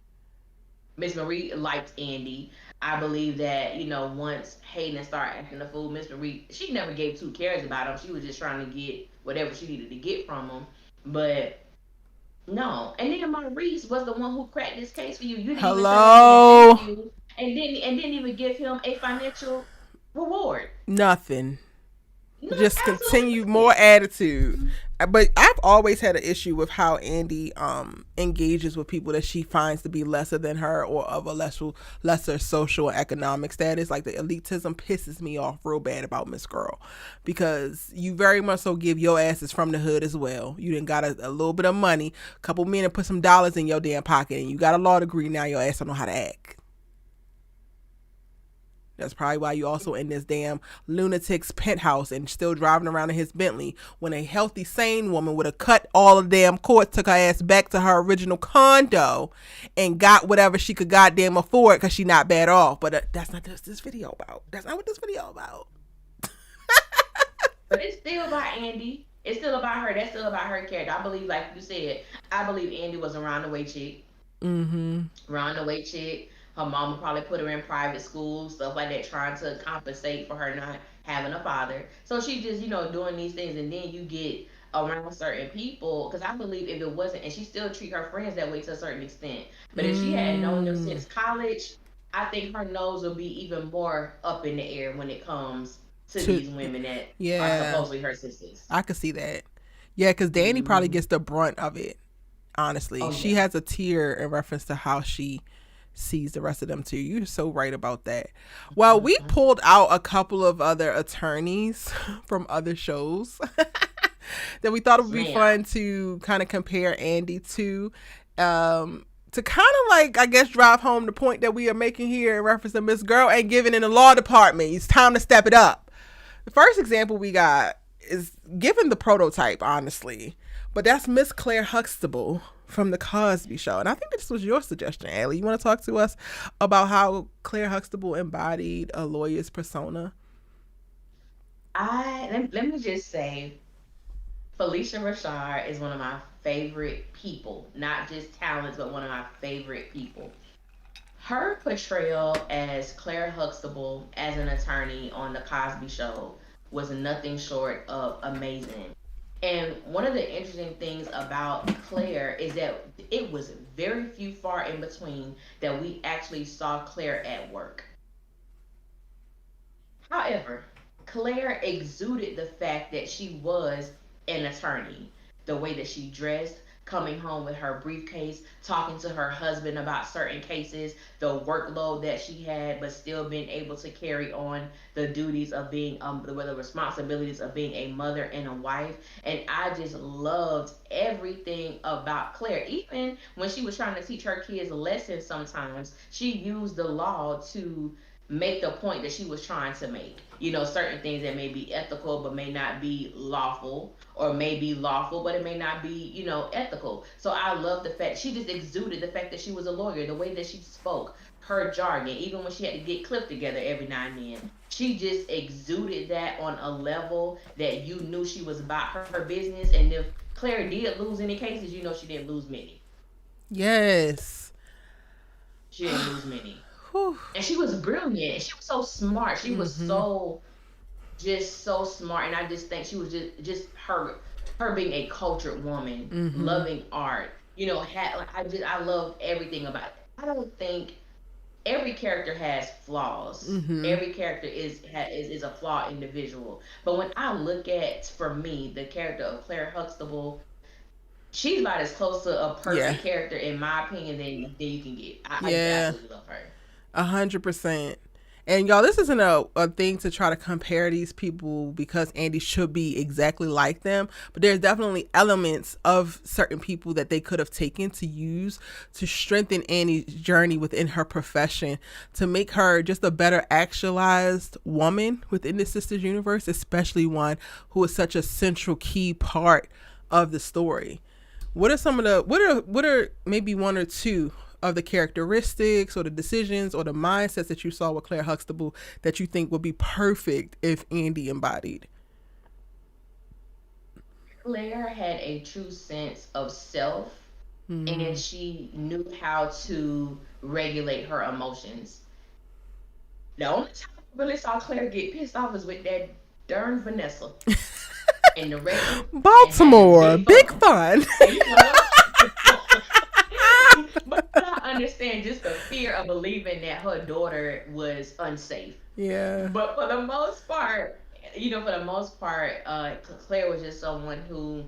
Miss Marie liked Andy. I believe that, once Hayden started acting a fool, Miss Marie, she never gave two cares about him. She was just trying to get whatever she needed to get from him. But no. And then Maurice was the one who cracked this case for you. You didn't even tell that man thank Hello? you, and didn't even give him a financial reward. Nothing. No, Just absolutely continue more nothing. attitude. But I've always had an issue with how Andy engages with people that she finds to be lesser than her or of a lesser social and economic status. Like, the elitism pisses me off real bad about Miss Girl, because you very much so give your asses from the hood as well. You done got a little bit of money, a couple men, and put some dollars in your damn pocket, and you got a law degree. Now your ass don't know how to act. That's probably why you also in this damn lunatic's penthouse and still driving around in his Bentley, when a healthy, sane woman would have cut all the damn court, took her ass back to her original condo, and got whatever she could goddamn afford because she not bad off. But that's not what this video about. That's not what this video about. But it's still about Andy. It's still about her. That's still about her character. I believe, like you said, I believe Andy was a roundaway chick. Mm-hmm. Roundaway chick. Her mama probably put her in private school, stuff like that, trying to compensate for her not having a father. So she just, doing these things, and then you get around certain people. Because I believe if it wasn't, and she still treat her friends that way to a certain extent. But if she had known them Mm. since college, I think her nose will be even more up in the air when it comes to To these women that are Yeah, supposedly her sisters. I could see that. Yeah, because Danny probably Mm. gets the brunt of it. Honestly, Oh she yeah. has a tear in reference to how she sees the rest of them too. You're so right about that. Well, we Mhm. pulled out a couple of other attorneys from other shows that we thought it Yes, would be ma'am. fun to kind of compare Andy to. Um, to kind of like, I guess, drive home the point that we are making here in reference to Miss Girl ain't giving in the law department. It's time to step it up. The first example we got is given the prototype, honestly, but that's Miss Claire Huxtable from the Cosby Show. And I think this was your suggestion, Allie. You want to talk to us about how Claire Huxtable embodied a lawyer's persona? Let me just say, Felicia Rashad is one of my favorite people, not just talents, but one of my favorite people. Her portrayal as Claire Huxtable as an attorney on the Cosby Show was nothing short of amazing. And one of the interesting things about Claire is that it was very few far in between that we actually saw Claire at work. However, Claire exuded the fact that she was an attorney. The way that she dressed, coming home with her briefcase, talking to her husband about certain cases, the workload that she had, but still being able to carry on the duties of being, the responsibilities of being a mother and a wife. And I just loved everything about Claire. Even when she was trying to teach her kids lessons, sometimes she used the law to make the point that she was trying to make. You know, certain things that may be ethical but may not be lawful, or may be lawful but it may not be, ethical. So I love the fact she just exuded the fact that she was a lawyer, the way that she spoke, her jargon, even when she had to get clipped together every now and then. She just exuded that on a level that you knew she was about her business. And if Claire did lose any cases, you know she didn't lose many. Yes. She didn't lose many. Whew. And she was brilliant. She was so smart. She was Mm-hmm. so just so smart. And I just think she was just her being a cultured woman, Mm-hmm. loving art. Had like I love everything about it. I don't think every character has flaws. Mm-hmm. Every character is a flawed individual. But when I look at, for me, the character of Claire Huxtable, she's about as close to a Yeah. perfect character in my opinion than you can get. I just Yeah. absolutely love her. 100%. And y'all, this isn't a thing to try to compare these people because Andy should be exactly like them. But there's definitely elements of certain people that they could have taken to use to strengthen Annie's journey within her profession, to make her just a better actualized woman within the Sisters universe, especially one who is such a central key part of the story. What are some of the what are maybe one or two of the characteristics or the decisions or the mindsets that you saw with Claire Huxtable that you think would be perfect if Andy embodied? Claire had a true sense of self, and Mm. she knew how to regulate her emotions. The only time I really saw Claire get pissed off was with that darn Vanessa and the wreckage and having Baltimore, big big fun. fun. And but I understand just the fear of believing that her daughter was unsafe. Yeah. But for the most part, Claire was just someone who,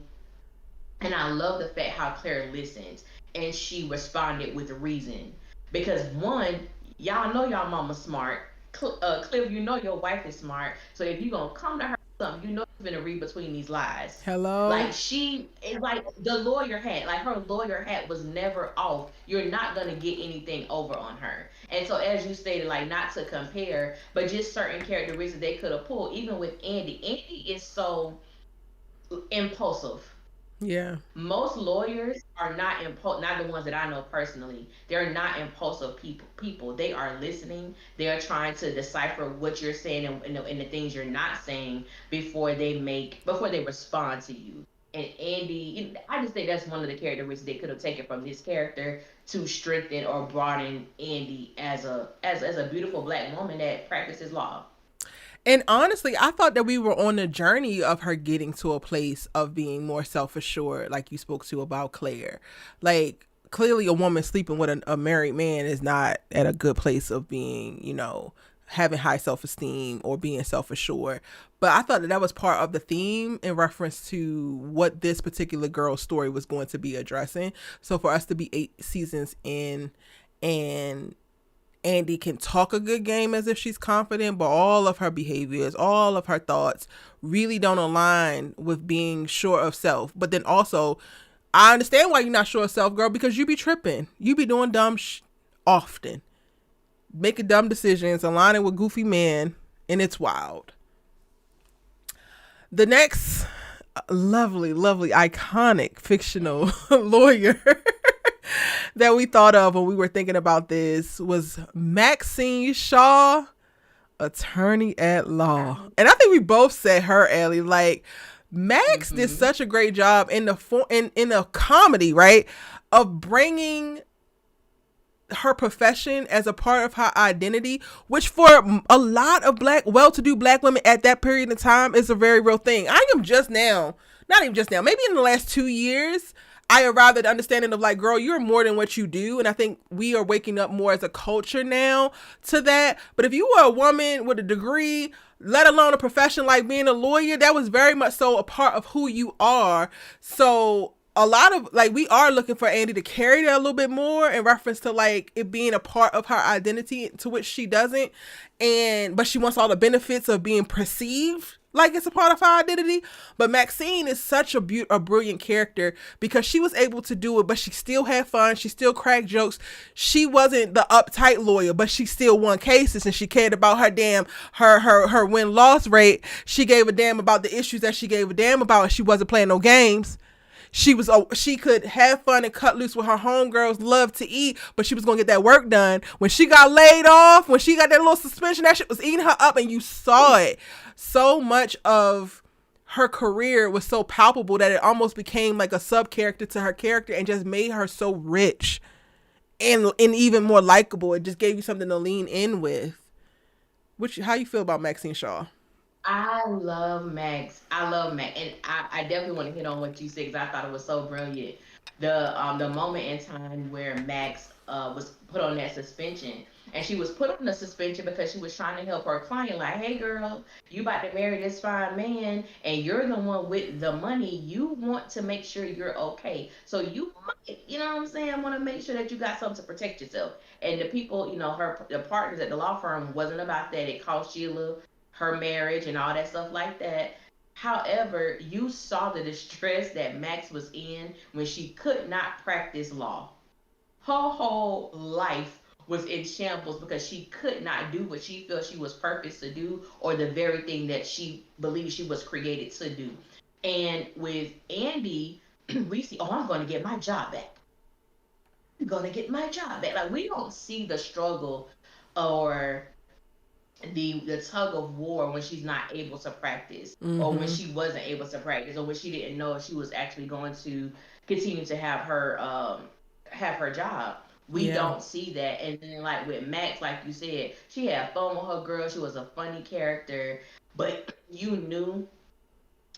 and I love the fact how Claire listened and she responded with reason. Because one, y'all know y'all mama smart. Cliff, you know your wife is smart. So if you gonna come to her with something, you know you're gonna read between these lies. Hello. Like it's like the lawyer hat, like her lawyer hat was never off. You're not gonna get anything over on her. And so as you stated, like not to compare, but just certain characteristics they could have pulled, even with Andy. Andy is so impulsive. Yeah. Most lawyers are not the ones that I know personally. They're not impulsive people. They are listening. They are trying to decipher what you're saying and the things you're not saying before they respond to you. And Andy, I just think that's one of the characteristics they could have taken from this character to strengthen or broaden Andy as a beautiful black woman that practices law. And honestly, I thought that we were on a journey of her getting to a place of being more self assured, like you spoke to about Claire. Like, clearly, a woman sleeping with a married man is not at a good place of being, having high self esteem or being self assured. But I thought that was part of the theme in reference to what this particular girl's story was going to be addressing. So for us to be 8 seasons in and Andy can talk a good game as if she's confident, but all of her behaviors, all of her thoughts really don't align with being sure of self. But then also, I understand why you're not sure of self, girl, because you be tripping. You be doing dumb often. Making dumb decisions, aligning with goofy men, and it's wild. The next lovely, lovely, iconic fictional lawyer that we thought of when we were thinking about this was Maxine Shaw, attorney at law. And I think we both said her, Ellie. Like, Max did such a great job in the in a comedy, right, of bringing her profession as a part of her identity, which for a lot of well-to-do black women at that period of time is a very real thing. I am just now, not even just now, maybe in the last 2 years, I arrived at the understanding of like, girl, you're more than what you do. And I think we are waking up more as a culture now to that. But if you were a woman with a degree, let alone a profession like being a lawyer, that was very much so a part of who you are. So a lot of like, we are looking for Andy to carry that a little bit more in reference to like it being a part of her identity, to which she doesn't. But she wants all the benefits of being perceived like it's a part of her identity. But Maxine is such a brilliant character because she was able to do it, but she still had fun. She still cracked jokes. She wasn't the uptight lawyer, but she still won cases, and she cared about her win-loss rate. She gave a damn about the issues that she gave a damn about, and she wasn't playing no games. She could have fun and cut loose with her homegirls, love to eat, but she was gonna get that work done. When she got laid off, when she got that little suspension, that shit was eating her up, and you saw it. So much of her career was so palpable that it almost became like a sub character to her character, and just made her so rich and even more likable. It just gave you something to lean in with. How you feel about Maxine Shaw? I love Max. I love Max, and I definitely want to hit on what you said because I thought it was so brilliant. The moment in time where Max was put on that suspension, and she was put on the suspension because she was trying to help her client. Like, hey girl, you about to marry this fine man, and you're the one with the money. You want to make sure you're okay, so you might, you know what I'm saying, want to make sure that you got something to protect yourself. And the people, the partners at the law firm wasn't about that. It cost Sheila her marriage and all that stuff like that. However, you saw the distress that Max was in when she could not practice law. Her whole life was in shambles because she could not do what she felt she was purposed to do, or the very thing that she believed she was created to do. And with Andy, we see, oh, I'm going to get my job back. I'm going to get my job back. Like, we don't see the struggle or the tug of war when she's not able to practice, or when she wasn't able to practice, or when she didn't know if she was actually going to continue to have her job. We don't see that. And then like with Max, like you said, she had fun with her girl. She was a funny character, but you knew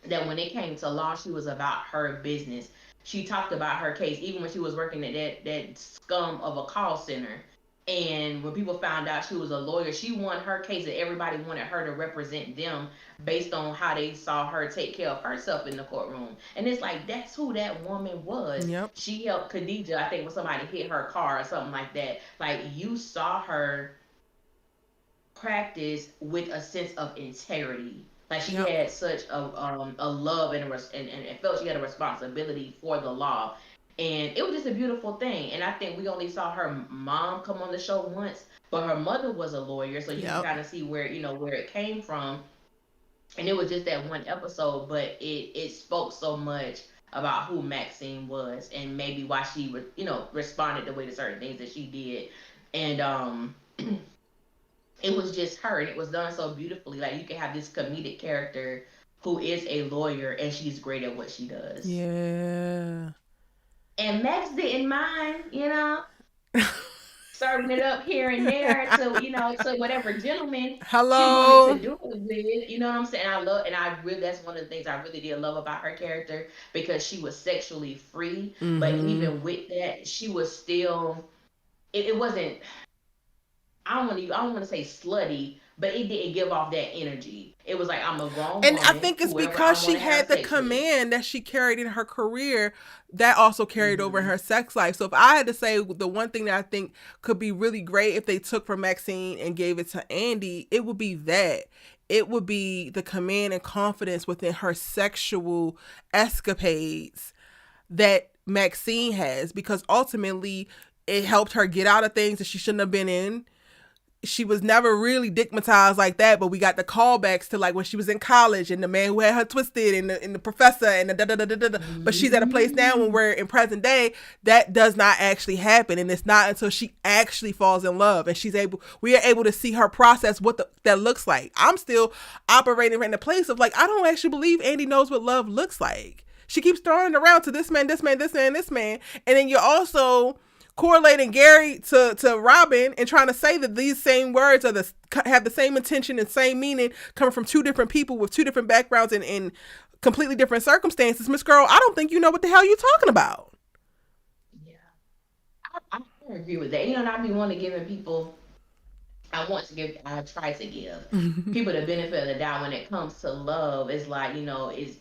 that when it came to law, she was about her business. She talked about her case, even when she was working at that scum of a call center. And when people found out she was a lawyer, she won her case, and everybody wanted her to represent them based on how they saw her take care of herself in the courtroom. And it's like, that's who that woman was. Yep. She helped Khadijah, I think, when somebody hit her car or something like that. Like, you saw her practice with a sense of integrity. Like, she had such a love and felt she had a responsibility for the law. And it was just a beautiful thing. And I think we only saw her mom come on the show once, but her mother was a lawyer, so you can kind of see where it came from. And it was just that one episode, but it spoke so much about who Maxine was, and maybe why she responded the way to certain things that she did. And it was just her, and it was done so beautifully. Like, you can have this comedic character who is a lawyer, and she's great at what she does. Yeah. And Max didn't mind, serving it up here and there to whatever gentleman Hello. she wanted to do it with. You know what I'm saying? That's one of the things I really did love about her character, because she was sexually free, but even with that, she was still, it wasn't, I don't want to say slutty, but it didn't give off that energy. It was like, I'm a grown woman. And I think it's because she had the command that she carried in her career that also carried over in her sex life. So if I had to say the one thing that I think could be really great if they took from Maxine and gave it to Andy, it would be that. It would be the command and confidence within her sexual escapades that Maxine has, because ultimately it helped her get out of things that she shouldn't have been in. She was never really digmatized like that, but we got the callbacks to like when she was in college and the man who had her twisted and the professor and the da da da da da. But she's at a place now when we're in present day that does not actually happen, and it's not until she actually falls in love and we are able to see her process what that looks like. I'm still operating in the place of like I don't actually believe Andy knows what love looks like. She keeps throwing it around to this man, this man, this man, this man, and then you're also correlating Gary to Robin and trying to say that these same words have the same intention and same meaning coming from two different people with two different backgrounds and in completely different circumstances. Miss Girl, I don't think you know what the hell you're talking about. Yeah, I agree with that. And I be wanting to giving people. I try to give people the benefit of the doubt when it comes to love. It's like is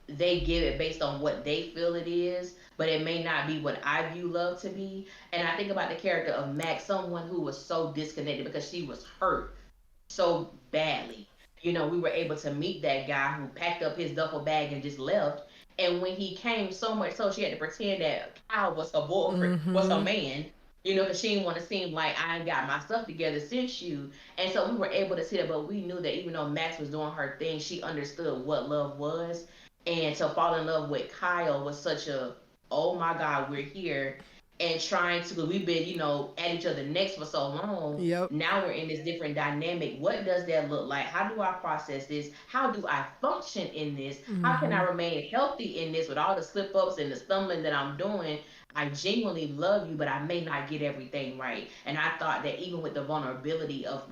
they give it based on what they feel it is, but it may not be what I view love to be. And I think about the character of Max, someone who was so disconnected because she was hurt so badly. We were able to meet that guy who packed up his duffel bag and just left. And when he came, so much so she had to pretend that Kyle was her boyfriend, was her Mm-hmm. man. Because she didn't want to seem like I ain't got my stuff together since you. And so we were able to see that, but we knew that even though Max was doing her thing, she understood what love was. And to fall in love with Kyle was such a, oh my God, we're here. And trying to, we've been, at each other necks for so long. Yep. Now we're in this different dynamic. What does that look like? How do I process this? How do I function in this? How can Mm-hmm. I remain healthy in this with all the slip ups and the stumbling that I'm doing? I genuinely love you, but I may not get everything right. And I thought that even with the vulnerability of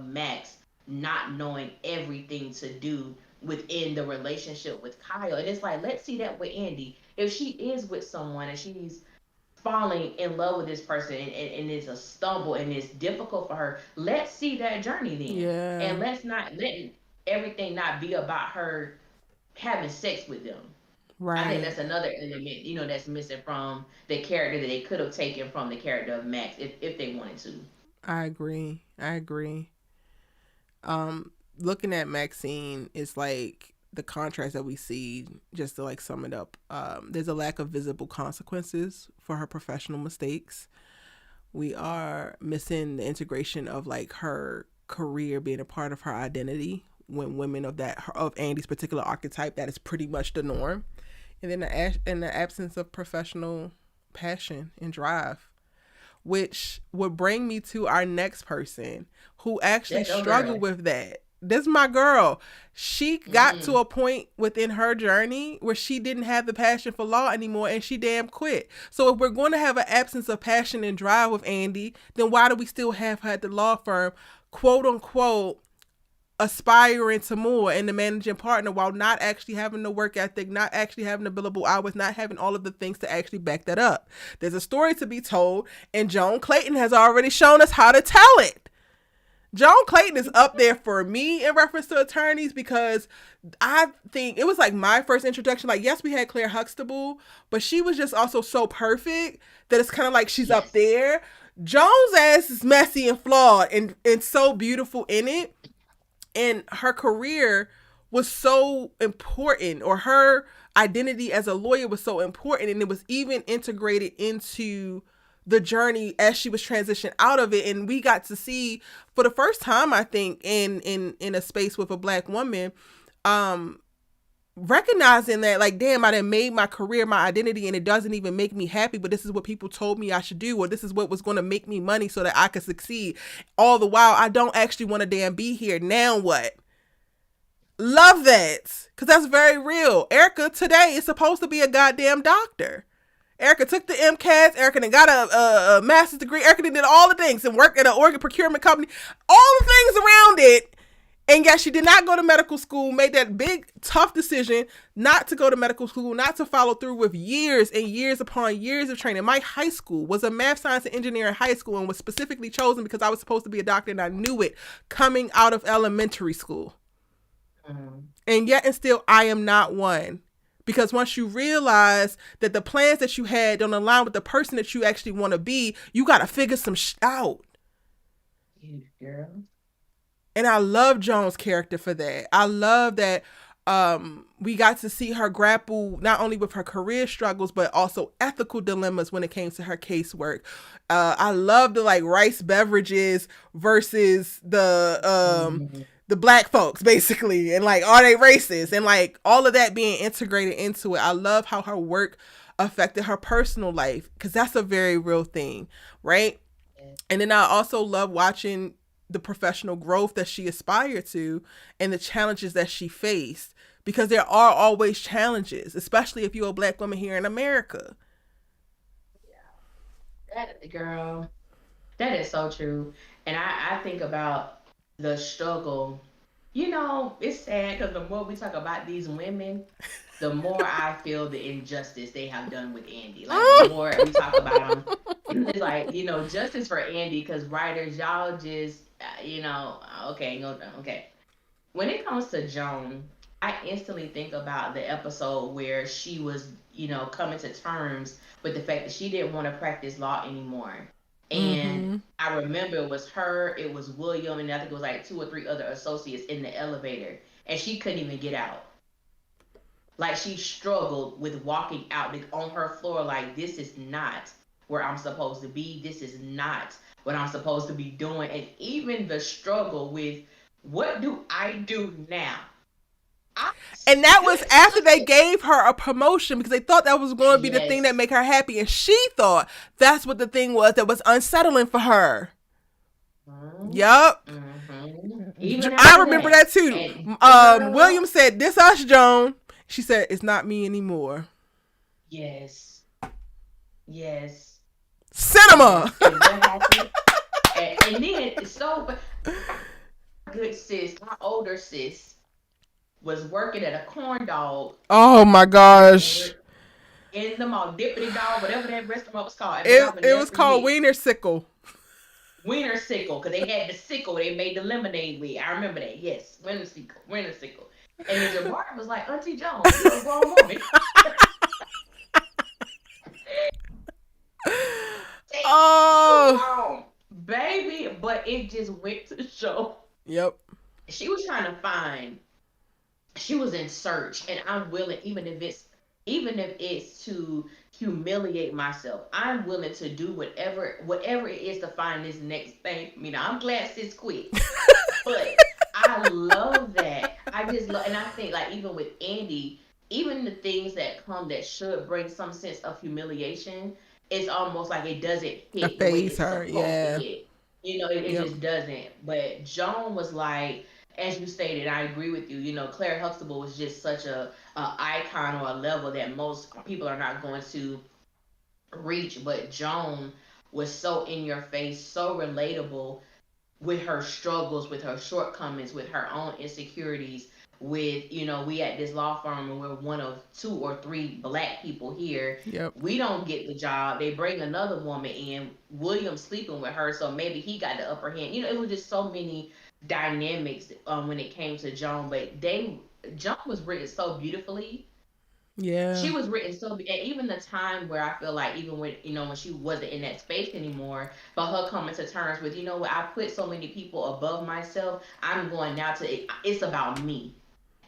Max not knowing everything to do within the relationship with Kyle, and it's like, let's see that with Andy. If she is with someone and she's falling in love with this person and it's a stumble and it's difficult for her, let's see that journey then. Yeah. And let's not let everything not be about her having sex with them. I think Right. that's another element, that's missing from the character that they could have taken from the character of Max if they wanted to. I agree. I agree. Looking at Maxine is like the contrast that we see, just to like sum it up. There's a lack of visible consequences for her professional mistakes. We are missing the integration of like her career being a part of her identity, when women of Andy's particular archetype, that is pretty much the norm. And then in the absence of professional passion and drive, which would bring me to our next person who actually That's your struggled girl. with that. This is my girl. She got to Mm-hmm. a point within her journey where she didn't have the passion for law anymore and she damn quit. So if we're going to have an absence of passion and drive with Andy, then why do we still have her at the law firm, quote unquote, aspiring to more and the managing partner, while not actually having the work ethic, not actually having the billable hours, not having all of the things to actually back that up? There's a story to be told, and Joan Clayton has already shown us how to tell it. Joan Clayton is up there for me in reference to attorneys, because I think it was like my first introduction. Like, yes, we had Claire Huxtable, but she was just also so perfect that it's kind of like she's up Yes. there. Joan's ass is messy and flawed and so beautiful in it. And her career was so important, or her identity as a lawyer was so important, and it was even integrated into the journey as she was transitioned out of it. And we got to see for the first time, I think, in a space with a black woman, um recognizing that, like, damn, I done made my career my identity and it doesn't even make me happy, but this is what people told me I should do, or this is what was going to make me money so that I could succeed. All the while I don't actually want to damn be here. Now what? Love that, because that's very real. Erica today is supposed to be a goddamn doctor. Erica took the MCATs. Erica then got a master's degree. Erica did all the things and worked at an organ procurement company. All the things around it. And yet she did not go to medical school, made that big, tough decision not to go to medical school, not to follow through with years and years upon years of training. My high school was a math, science, and engineering high school, and was specifically chosen because I was supposed to be a doctor, and I knew it coming out of elementary school. Mm-hmm. And yet and still, I am not one. Because once you realize that the plans that you had don't align with the person that you actually want to be, you got to figure some out. You girl. And I love Joan's character for that. I love that We got to see her grapple not only with her career struggles but also ethical dilemmas when it came to her casework. I love the like rice beverages versus the black folks basically, and like are they racist, and like all of that being integrated into it. I love how her work affected her personal life because that's a very real thing, right? And then I also love watching the professional growth that she aspired to and the challenges that she faced, because there are always challenges, especially if you're a black woman here in America. That girl, that is so true. And I think about the struggle. You know, it's sad because the more we talk about these women, the more I feel the injustice they have done with Andy. Like the more we talk about them, it's like, you know, justice for Andy, because writers, y'all just, okay, no, okay. When it comes to Joan, I instantly think about the episode where she was, coming to terms with the fact that she didn't want to practice law anymore. And Mm-hmm. I remember it was her, it was William, and I think it was like two or three other associates in the elevator. And she couldn't even get out. Like she struggled with walking out, like, on her floor, like, this is not where I'm supposed to be. This is not what I'm supposed to be doing. And even the struggle with, what do I do now? I And that was stood after they up. gave her a promotion because they thought that was going to be the thing that Yes. make her happy, and she thought that's what the thing was that was unsettling for her. Mhm. Yup. Even I after remember that. that too. And girl, William said, "This us, Joan." She said, "It's not me anymore." yes, yes, Cinema. yes. And what happened? And then, so, but good sis, my older sis, was working at a corn dog Oh my gosh. stand in the mall, Dippity Dog, whatever that restaurant was called. I've been It off in it there was for called years. Wiener Sickle. Winter sickle, because they had the sickle they made the lemonade with. I remember that. Yes, winter sickle, winter sickle. And then Jabari was like, Auntie Joan, you're a grown woman. You Oh. grown, baby. But it just went to show. Yep. She was trying to find. She was in search, and I'm willing, even if it's to humiliate myself, I'm willing to do whatever it is to find this next thing for me. Now I'm glad sis quit, but I love that. I just love, and I think like even with Andy, even the things that come that should bring some sense of humiliation, it's almost like it doesn't A hit the way phase it's her. supposed to Yeah. hit. It Yep. just doesn't. But Joan was like, as you stated, I agree with you. Claire Huxtable was just such a icon or a level that most people are not going to reach. But Joan was so in your face, so relatable, with her struggles, with her shortcomings, with her own insecurities. With, we at this law firm and we're one of two or three black people here. Yep. We don't get the job. They bring another woman in. William sleeping with her, so maybe he got the upper hand. It was just so many dynamics when it came to Joan. But Joan was written so beautifully. Yeah. She was written so, and even the time where I feel like, even when when she wasn't in that space anymore, but her coming to terms with, what, I put so many people above myself. I'm going now to, it's about me.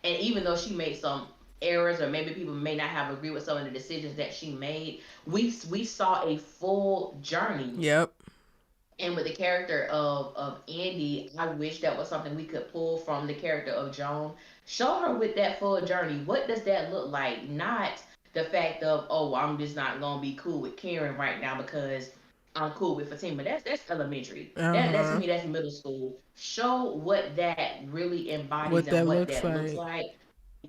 And even though she made some errors, or maybe people may not have agreed with some of the decisions that she made, we saw a full journey. Yep. And with the character of Andy, I wish that was something we could pull from the character of Joan. Show her with that full journey. What does that look like? Not the fact of, oh, I'm just not gonna be cool with Karen right now because I'm cool with Fatima. That's elementary. Uh That's to huh. me, that's middle school. Show what that really embodies What and that what looks that looks like. like.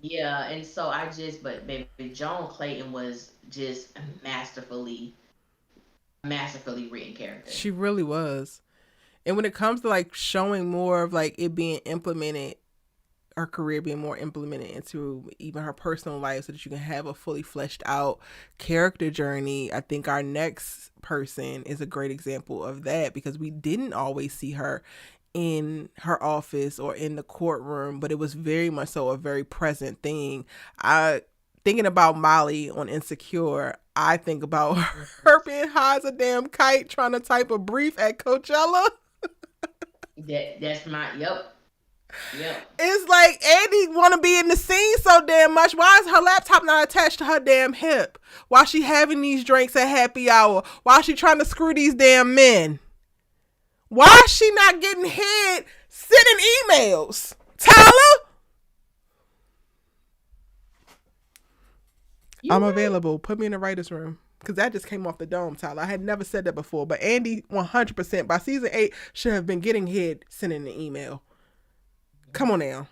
Yeah, and so but baby, Joan Clayton was just masterfully written character. She really was. And when it comes to like showing more of like it being implemented, her career being more implemented into even her personal life so that you can have a fully fleshed out character journey, I think our next person is a great example of that, because we didn't always see her in her office or in the courtroom, but it was very much so a very present thing. I Thinking about Molly on Insecure, I think about her being high as a damn kite trying to type a brief at Coachella. That's my, yep. Yep. It's like Andy want to be in the scene so damn much. Why is her laptop not attached to her damn hip? Why she having these drinks at happy hour? Why she trying to screw these damn men? Why is she not getting hit sending emails? Tyler, You're I'm right. available. Put me in the writer's room. Because that just came off the dome, Tyler. I had never said that before. But Andy, 100%, by season 8, should have been getting hit sending an email. Come on now.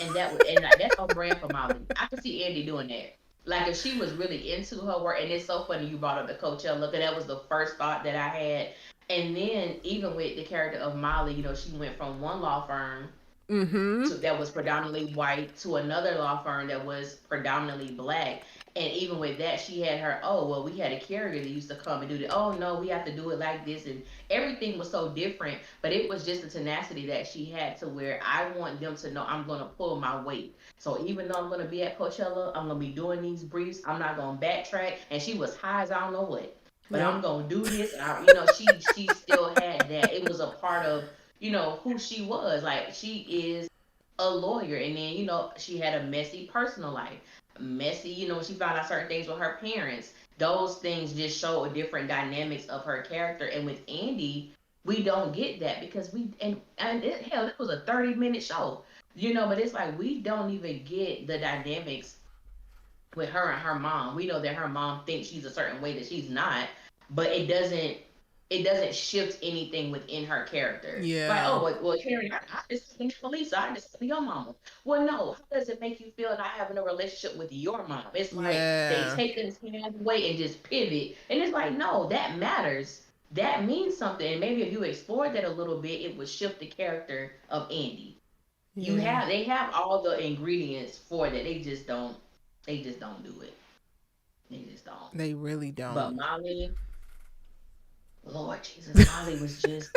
And that would and like that's on brand for Molly. I could see Andy doing that. Like if she was really into her work, and it's so funny you brought up the Coachella look, and that was the first thought that I had. And then even with the character of Molly, she went from one law firm Mm-hmm. that was predominantly white to another law firm that was predominantly black. And even with that, she had her, oh, well, we had a carrier that used to come and do the, oh, no, we have to do it like this. And everything was so different. But it was just the tenacity that she had to where I want them to know I'm going to pull my weight. So even though I'm going to be at Coachella, I'm going to be doing these briefs. I'm not going to backtrack. And she was high as I don't know what. But Yep. I'm going to do this. And she still had that. It was a part of who she was. Like she is a lawyer, and then she had a messy personal life, messy. She found out certain things with her parents. Those things just show a different dynamics of her character. And with Andy, we don't get that because hell, it was a 30-minute show, but it's like we don't even get the dynamics with her and her mom. We know that her mom thinks she's a certain way that she's not, but it doesn't shift anything within her character. Like, Yeah. oh, well, Karen, I just think police, I just your mama. Well, no, how does it make you feel not having a relationship with your mom? It's like they Yeah. take this hand away and just pivot, and it's like, no, that matters. That means something, and maybe if you explored that a little bit, it would shift the character of Andy. Yeah. They have all the ingredients for that. They just don't do it. They just don't. They really But don't. Molly, Lord Jesus, Molly was just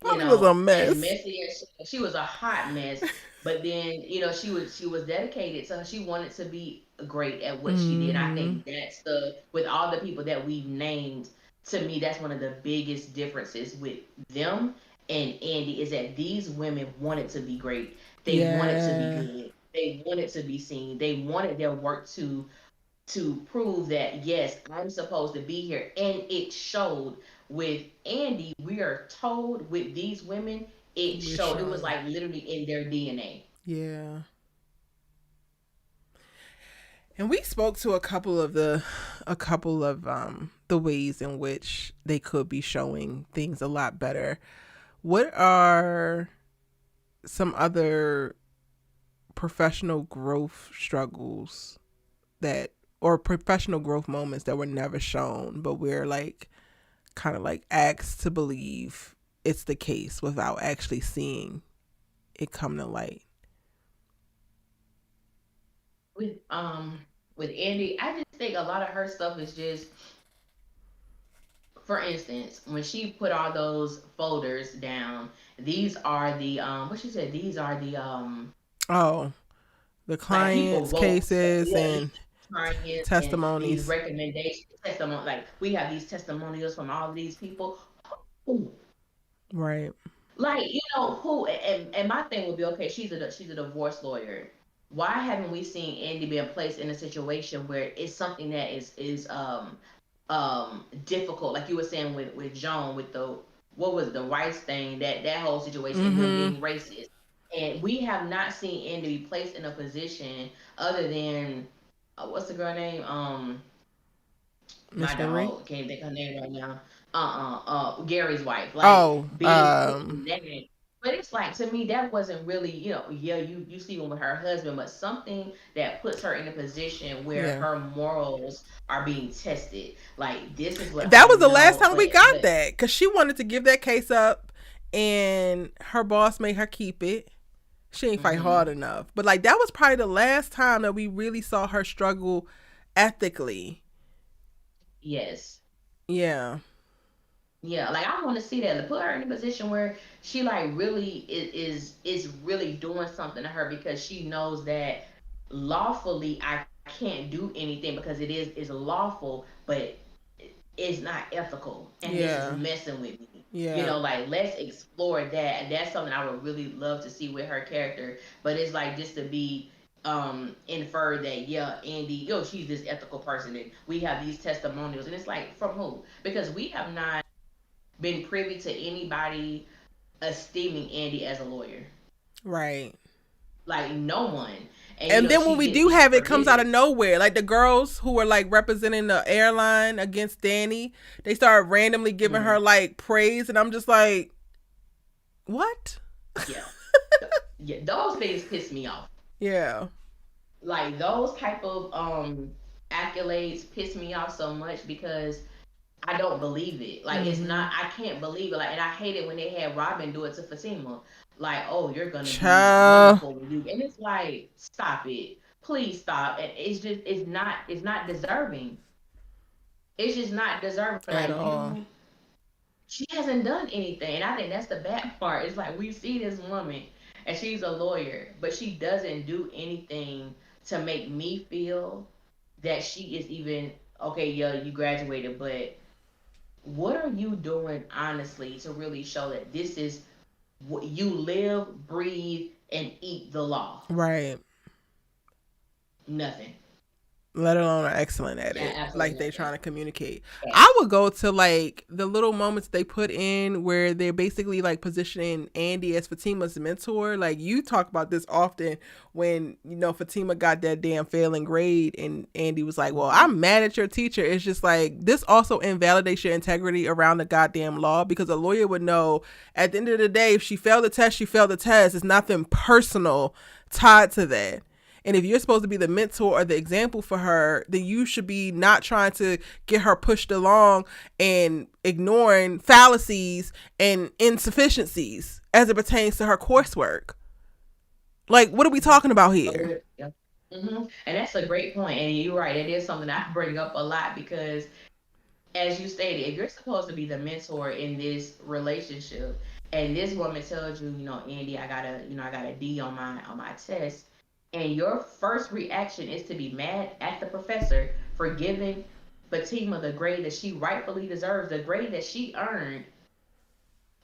Molly was a as mess. messy as she was a hot mess. But then, she was dedicated, so she wanted to be great at what she did. I Mm-hmm. think that's the with all the people that we've named. To me, that's one of the biggest differences with them and Andy is that these women wanted to be great. They wanted to be Yeah. good. They wanted to be seen. They wanted their work to prove that yes, I'm supposed to be here, and it showed. With Andy, we are told with these women, it We're showed. It was shown. like literally in their DNA. Yeah. And we spoke to a couple of the ways in which they could be showing things a lot better. What are some other professional growth struggles that or professional growth moments that were never shown, but we're like kind of like asked to believe it's the case without actually seeing it come to light? With Andy, I just think a lot of her stuff is just, for instance, when she put all those folders down, these are the what she said. These are the Oh, the like people clients' vote. cases Yeah, and these clients and these testimonies. recommendations, testimony. Like we have these testimonials from all of these people. Who, Right. like who? And my thing would be okay. She's a divorce lawyer. Why haven't we seen Andy being placed in a situation where it's something that is difficult, like you were saying with Joan with the what was the rice thing, that whole situation and them Mm-hmm. being racist, and we have not seen Andy be placed in a position other than what's the girl name, my Miss Marie. dog can't think her name right now, Gary's wife, like Oh, being put in that. But it's like to me that wasn't really, yeah, you sleeping with her husband, but something that puts her in a position where yeah. her morals are being tested. Like this is what That I was the last know, time we got but that because she wanted to give that case up, and her boss made her keep it. She ain't fight hard hmm enough. But like that was probably the last time that we really saw her struggle ethically. yes. Yeah. Yeah, like I want to see that. To put her in a position where she like really is really doing something to her because she knows that lawfully I can't do anything because it is lawful, but it's not ethical, and this is Yeah. messing with me. Yeah. Like let's explore that. And that's something I would really love to see with her character. But it's like just to be inferred that yeah, Andy, she's this ethical person and we have these testimonials and it's like from who? Because we have not been privy to anybody esteeming Andy as a lawyer. Right. Like no one. And And then when she we gets do these have it, comes out of tremendous. nowhere. Like the girls who were like representing the airline against Danny, they started randomly giving her Mhm. like praise, and I'm just like, what? Yeah. Yeah, those things piss me off. Yeah. Like those type of accolades piss me off so much because I don't believe it. Like it's Mm-hmm. not. I can't believe it. Like, and I hate it when they had Robin do it to Fatima. Like, oh, you're gonna be Child. wonderful when you. And it's like, stop it, please stop. And it's not deserving. It's just not deserving. At Like all. she hasn't done anything. And I think that's the bad part. It's like we see this woman and she's a lawyer, but she doesn't do anything to make me feel that she is even okay. Yeah, you graduated, but what are you doing honestly to really show that this is what you live, breathe, and eat the law? Right. Nothing. Let alone are excellent at Yeah, it, absolutely like they're nothing. trying to communicate. Yeah. I would go to like the little moments they put in where they're basically like positioning Andy as Fatima's mentor. Like you talk about this often when Fatima got that damn failing grade and Andy was like, well, Mhm. I'm mad at your teacher. It's just like this also invalidates your integrity around the goddamn law, because a lawyer would know at the end of the day, if she failed the test, she failed the test. It's nothing personal tied to that. And if you're supposed to be the mentor or the example for her, then you should be not trying to get her pushed along and ignoring fallacies and insufficiencies as it pertains to her coursework. Like, what are we Mhm. talking about So here? yeah. And that's a great point. And you're right. It is something I bring up a lot because, as you stated, if you're supposed to be the mentor in this relationship, and this woman tells you, Andy, I got a D on my test, and your first reaction is to be mad at the professor for giving Fatima the grade that she rightfully deserves, the grade that she earned.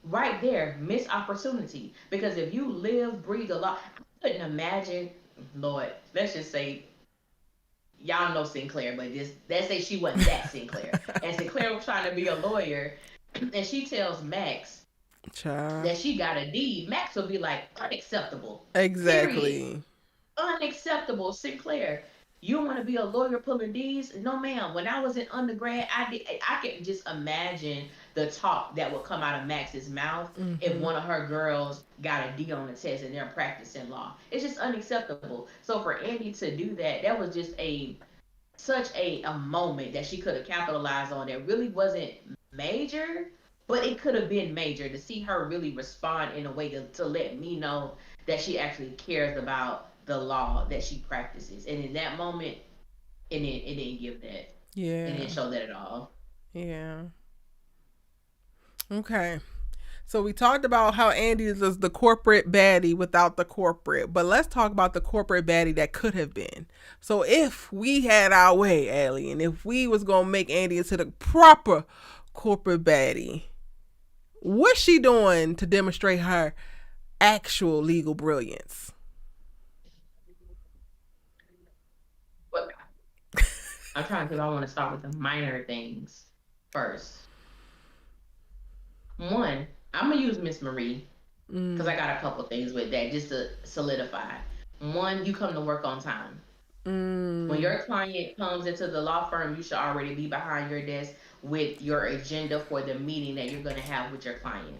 Right there, missed opportunity. Because if you live, breathe a lot, I couldn't imagine, Lord, let's just say y'all know Sinclair, but just let's say she wasn't that Sinclair. And Sinclair was trying to be a lawyer, and she tells Max Child. that she got a D. Max will be like, unacceptable. Period. Exactly. Unacceptable, Sinclair. You want to be a lawyer pulling D's? No, ma'am. When I was in undergrad, I can just imagine the talk that would come out of Max's mouth if Mm-hmm. one of her girls got a D on the test and they're practicing law. It's just unacceptable. So for Andy to do that, that was just a such a moment that she could have capitalized on that really wasn't major, but it could have been major to see her really respond in a way to let me know that she actually cares about the law that she practices. And in that moment, it didn't give that. It Yeah. didn't show that at all. Yeah. Okay. So we talked about how Andy is the corporate baddie without the corporate, but let's talk about the corporate baddie that could have been. So if we had our way, Alien, if we was gonna make Andy into the proper corporate baddie, what's she doing to demonstrate her actual legal brilliance? But I'm trying to, I want to start with the minor things first. One, I'm going to use Miss Marie because Mm, I got a couple things with that just to solidify. One, you come to work on time. When mm, your client comes into the law firm, you should already be behind your desk with your agenda for the meeting that you're going to have with your client.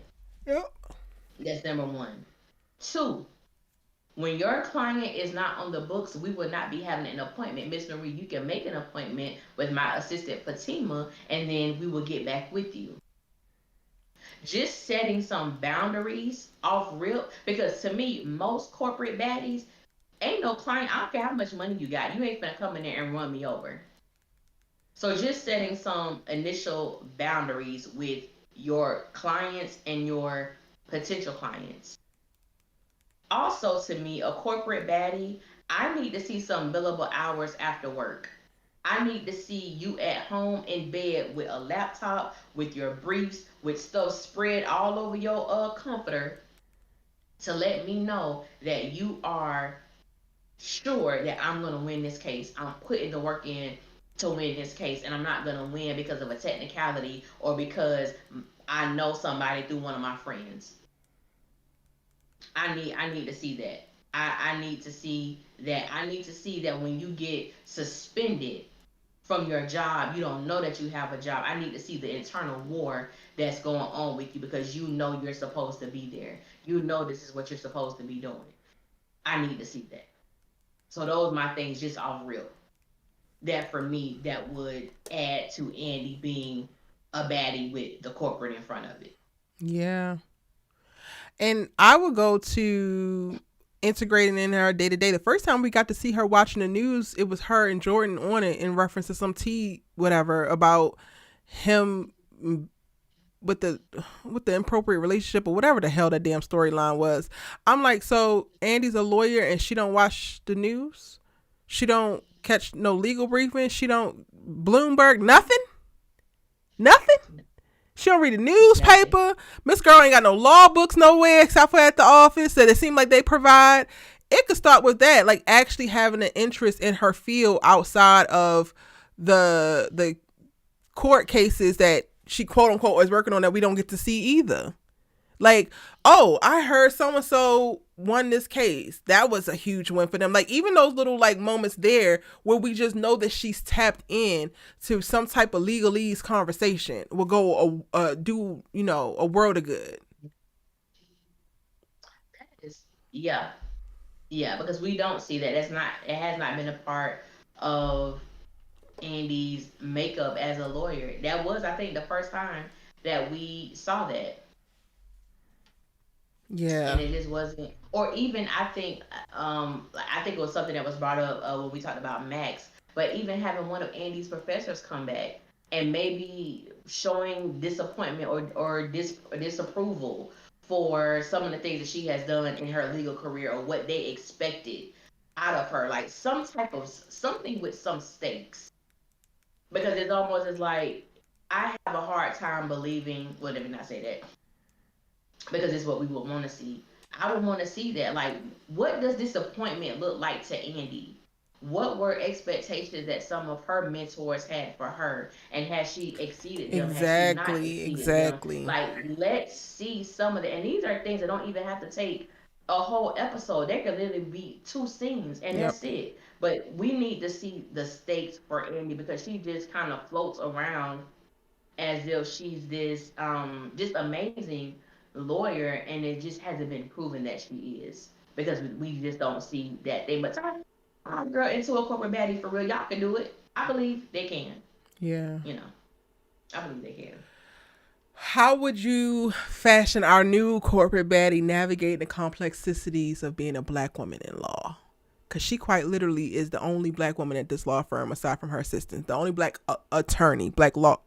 yep. That's number one. Two, when your client is not on the books, we will not be having an appointment. Miss Marie, you can make an appointment with my assistant Fatima, and then we will get back with you. Just setting some boundaries off real, because to me, most corporate baddies ain't no client. I don't care how much money you got. You ain't gonna come in there and run me over. So just setting some initial boundaries with your clients and your potential clients. Also, to me, a corporate baddie, I need to see some billable hours after work. I need to see you at home in bed with a laptop, with your briefs, with stuff spread all over your comforter to let me know that you are sure that I'm going to win this case. I'm putting the work in to win this case, and I'm not going to win because of a technicality or because I know somebody through one of my friends. I need to see that. I need to see that. I need to see that when you get suspended from your job, you don't know that you have a job. I need to see the internal war that's going on with you because you know you're supposed to be there. You know this is what you're supposed to be doing. I need to see that. So those are my things just off real. That for me, that would add to Andy being a baddie with the corporate in front of it. Yeah. And I would go to integrating in her day to day. The first time we got to see her watching the news, it was her and Jordan on it in reference to some tea, whatever, about him with the inappropriate relationship or whatever the hell that damn storyline was. I'm like, so Andy's a lawyer and she don't watch the news? She don't catch no legal briefing? She don't Bloomberg nothing? Nothing? She don't read the Nothing. newspaper. Miss Girl ain't got no law books nowhere except for at the office that it seemed like they provide. It could start with that, like actually having an interest in her field outside of the court cases that she quote unquote is working on that we don't get to see either. Like, oh, I heard so and so won this case. That was a huge win for them. Like, even those little like moments there where we just know that she's tapped in to some type of legalese conversation will go do a world of good. Yeah, yeah, because we don't see that. That's not. It has not been a part of Andy's makeup as a lawyer. That was, I think, the first time that we saw that, and Yeah, it just wasn't. Or even I think it was something that was brought up when we talked about Max. But even having one of Andy's professors come back and maybe showing disappointment or disapproval for some of the things that she has done in her legal career or what they expected out of her, like some type of something with some stakes, because it's almost as like I have a hard time believing. Well, let me not say that because it's what we would want to see. I would want to see that. Like, what does disappointment look like to Andy? What were expectations that some of her mentors had for her? And has she exceeded them? Has she not exactly, exceeded them? exactly. Like, let's see some of the. And these are things that don't even have to take a whole episode. There could literally be two scenes, and Yep. that's it. But we need to see the stakes for Andy because she just kind of floats around as if she's this just amazing lawyer, and it just hasn't been proven that she is because we just don't see that thing. But turn our girl into a corporate baddie for real. Y'all can do it. I believe they can. Yeah. You know, I believe they can. How would you fashion our new corporate baddie navigating the complexities of being a black woman in law? Because she quite literally is the only black woman at this law firm aside from her assistant, the only black attorney, black law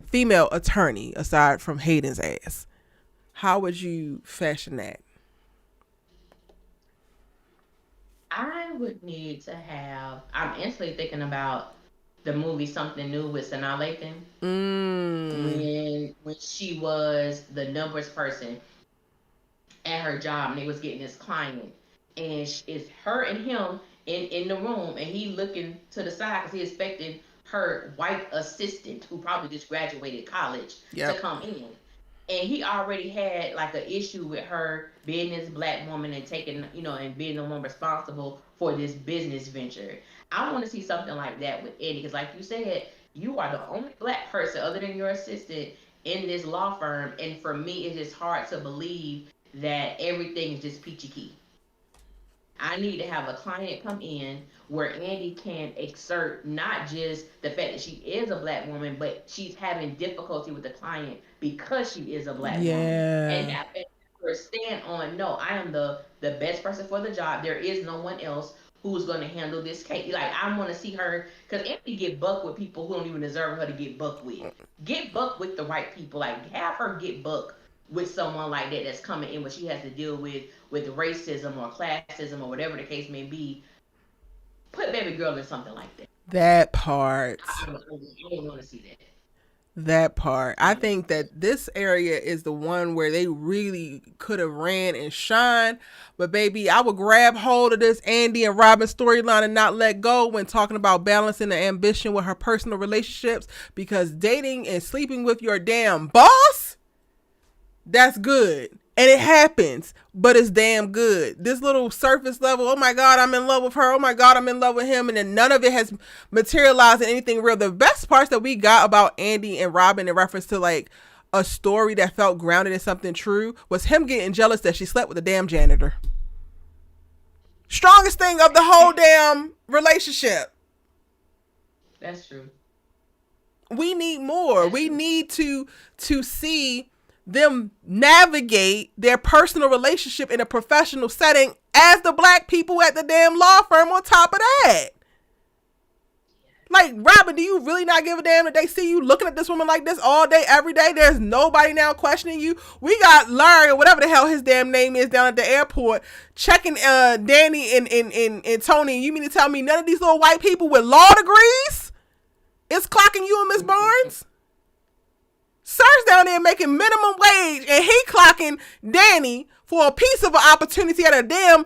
female attorney aside from Hayden's ass. How would you fashion that? I would need to have. I'm instantly thinking about the movie Something New with Sanaa Lathan Mm. when she was the numbers person at her job and they was getting this client, and it's her and him in the room, and he looking to the side because he expecting her white assistant who probably just graduated college to Yep. come in, and he already had like an issue with her being this black woman and taking, and being the one responsible for this business venture. I want to see something like that with Eddie because, like you said, you are the only black person other than your assistant in this law firm, and for me, it's just hard to believe that everything is just peachy key. I need to have a client come in where Andy can exert not just the fact that she is a black woman, but she's having difficulty with the client because she is a black woman. And Yeah. that her stand on, no, I am the best person for the job. There is no one else who's going to handle this case. Like, I want to see her, because Andy get buck with people who don't even deserve her to get buck with. Get buck with the right people. Like, have her get buck with someone like that that's coming in, what she has to deal with racism or classism or whatever the case may be. Put baby girl in something like that. That part. I didn't want to see that. That part. I I didn't think want to see that this area is the one where they really could have ran and shine. But baby, I would grab hold of this Andy and Robin storyline and not let go when talking about balancing the ambition with her personal relationships, because dating and sleeping with your damn boss, that's good. And it happens, but it's damn good. This little surface level, oh my God, I'm in love with her. Oh my God, I'm in love with him. And then none of it has materialized in anything real. The best parts that we got about Andy and Robin in reference to like a story that felt grounded in something true was him getting jealous that she slept with the damn janitor. Strongest thing of the whole damn relationship. that's true. We need more. That's We true. need to see them navigate their personal relationship in a professional setting as the black people at the damn law firm on top of that. Like, Robin, do you really not give a damn that they see you looking at this woman like this all day, every day? There's nobody now questioning you. We got Larry, or whatever the hell his damn name is, down at the airport checking Danny and Tony. You mean to tell me none of these little white people with law degrees is clocking you and Miss Barnes? Sir's down there making minimum wage, and he clocking Danny for a piece of an opportunity at a damn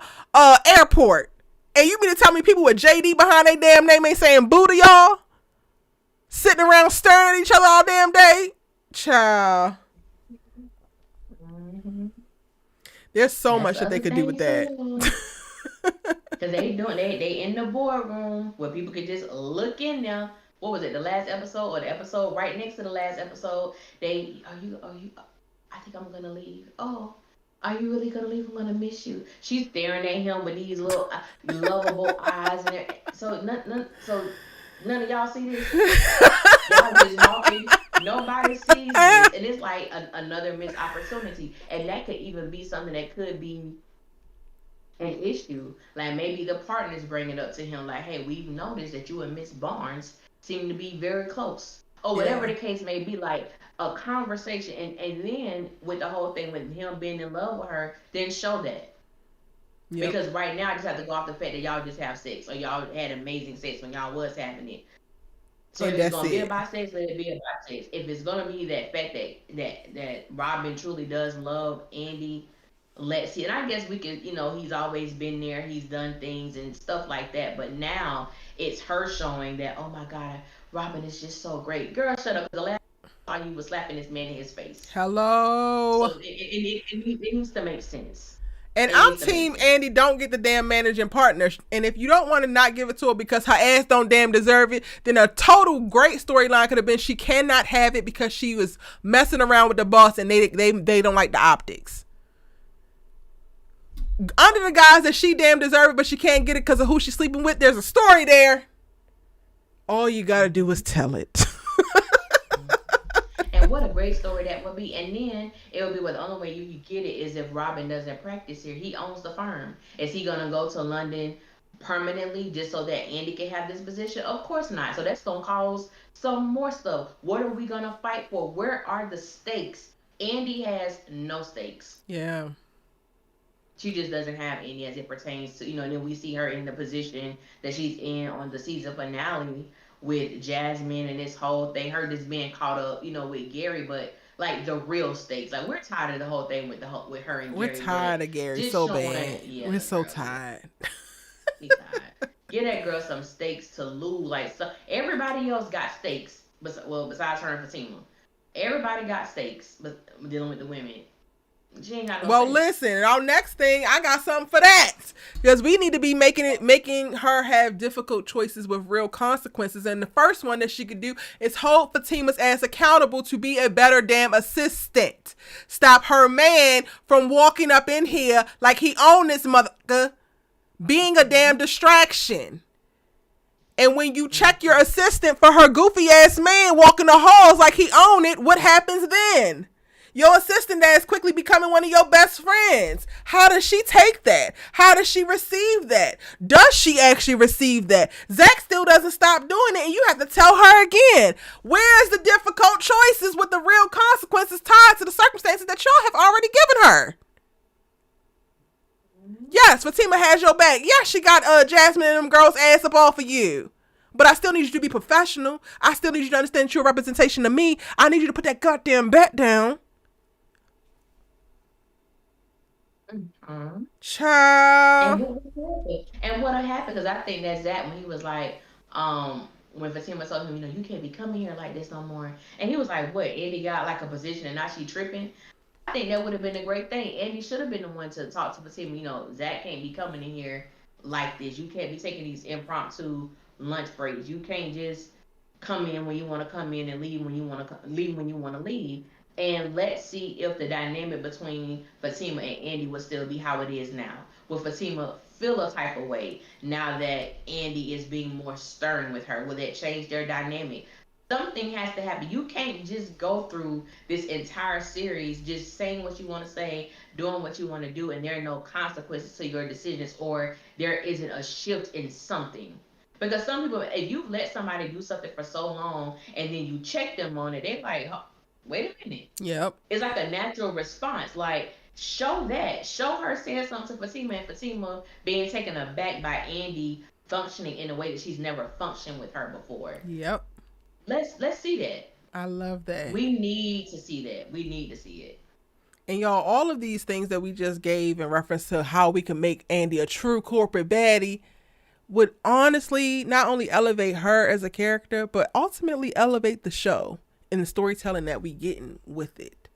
airport. And you mean to tell me people with JD behind their damn name ain't saying boo to y'all? Sitting around staring at each other all damn day? Child. Hmm. There's so That's much the that they other could do with thing that. too. Cause they in the boardroom where people could just look in there. What was it? The last episode or the episode right next to the last episode? They are you? I think I'm gonna leave. Oh, are you really gonna leave? I'm gonna miss you. She's staring at him with these little lovable eyes and so none of y'all see this. Y'all just walking. Nobody sees this, and it's like another missed opportunity. And that could even be something that could be an issue. Like maybe the partners bring it up to him, like, "Hey, we've noticed that you and Miss Barnes seem to be very close," or whatever Yeah. the case may be. Like a conversation, and then with the whole thing with him being in love with her, then show that. Yep. Because right now, I just have to go off the fact that y'all just have sex, or y'all had amazing sex when y'all was having it. So And if it's that's gonna be it. about sex, let it be about sex. If it's gonna be that fact that Robin truly does love Andy, let's see. And I guess we could, he's always been there. He's done things and stuff like that. But now it's her showing that, oh my God, Robin is just so great. Girl, shut up. The last time you was slapping this man in his face. Hello. So it needs to make sense. And It I'm needs to make team sense. Andy, don't get the damn managing partner. And if you don't want to not give it to her because her ass don't damn deserve it, then a total great storyline could have been she cannot have it because she was messing around with the boss and they don't like the optics. Under the guise that she damn deserve it, but she can't get it because of who she's sleeping with, there's a story there. All you gotta do is tell it. And what a great story that would be. And then it would be, well, the only way you get it is if Robin doesn't practice here. He owns the firm. Is he gonna go to London permanently just so that Andy can have this position? Of course not. So that's gonna cause some more stuff. What are we gonna fight for? Where are the stakes? Andy has no stakes. Yeah. She just doesn't have any as it pertains to, and then we see her in the position that she's in on the season finale with Jasmine and this whole thing, her just being caught up, with Gary, but like the real stakes. Like we're tired of the whole thing with her and We're Gary, but tired of Gary just so showing, bad. yeah, We're so girl, yeah, tired. we tired. Give that girl some stakes to lose. Like so, everybody else got stakes, besides her and Fatima. Everybody got stakes, but dealing with the women. She ain't got no Well, stakes. listen, our next thing, I got something for that. Because we need to be making her have difficult choices with real consequences. And the first one that she could do is hold Fatima's ass accountable to be a better damn assistant. Stop her man from walking up in here like he owned this mother, being a damn distraction. And when you check your assistant for her goofy ass man walking the halls like he own it, what happens then? Your assistant that is quickly becoming one of your best friends. How does she take that? How does she receive that? Does she actually receive that? Zach still doesn't stop doing it, and you have to tell her again. Where's the difficult choices with the real consequences tied to the circumstances that y'all have already given her? Yes, Fatima has your back. Yes, she got Jasmine and them girls ass up off of you. but I still need you to be professional. I still need you to understand your representation of me. I need you to put that goddamn bat down. Mhm. And Child. what would happen? And what happened? Because I think that's that when he was like, when Fatima told him, you can't be coming here like this no more. And he was like, what? Andy got like a position and now she tripping. I think that would have been a great thing. Andy should have been the one to talk to Fatima. Zach can't be coming in here like this. You can't be taking these impromptu lunch breaks. You can't just come in when you want to come in and leave when you want to leave when you want to leave. And let's see if the dynamic between Fatima and Andy will still be how it is now. Will Fatima feel a type of way now that Andy is being more stern with her? Will that change their dynamic? Something has to happen. You can't just go through this entire series just saying what you want to say, doing what you want to do, and there are no consequences to your decisions, or there isn't a shift in something. Because some people, if you let somebody do something for so long and then you check them on it, they're like, "Huh, wait a minute." Yep. It's like a natural response. Like, show that. Show her saying something to Fatima and Fatima being taken aback by Andy functioning in a way that she's never functioned with her before. Yep. Let's see that. I love that. We need to see that. We need to see it. And y'all, all of these things that we just gave in reference to how we can make Andy a true corporate baddie would honestly not only elevate her as a character, but ultimately elevate the show and the storytelling that we getting with it.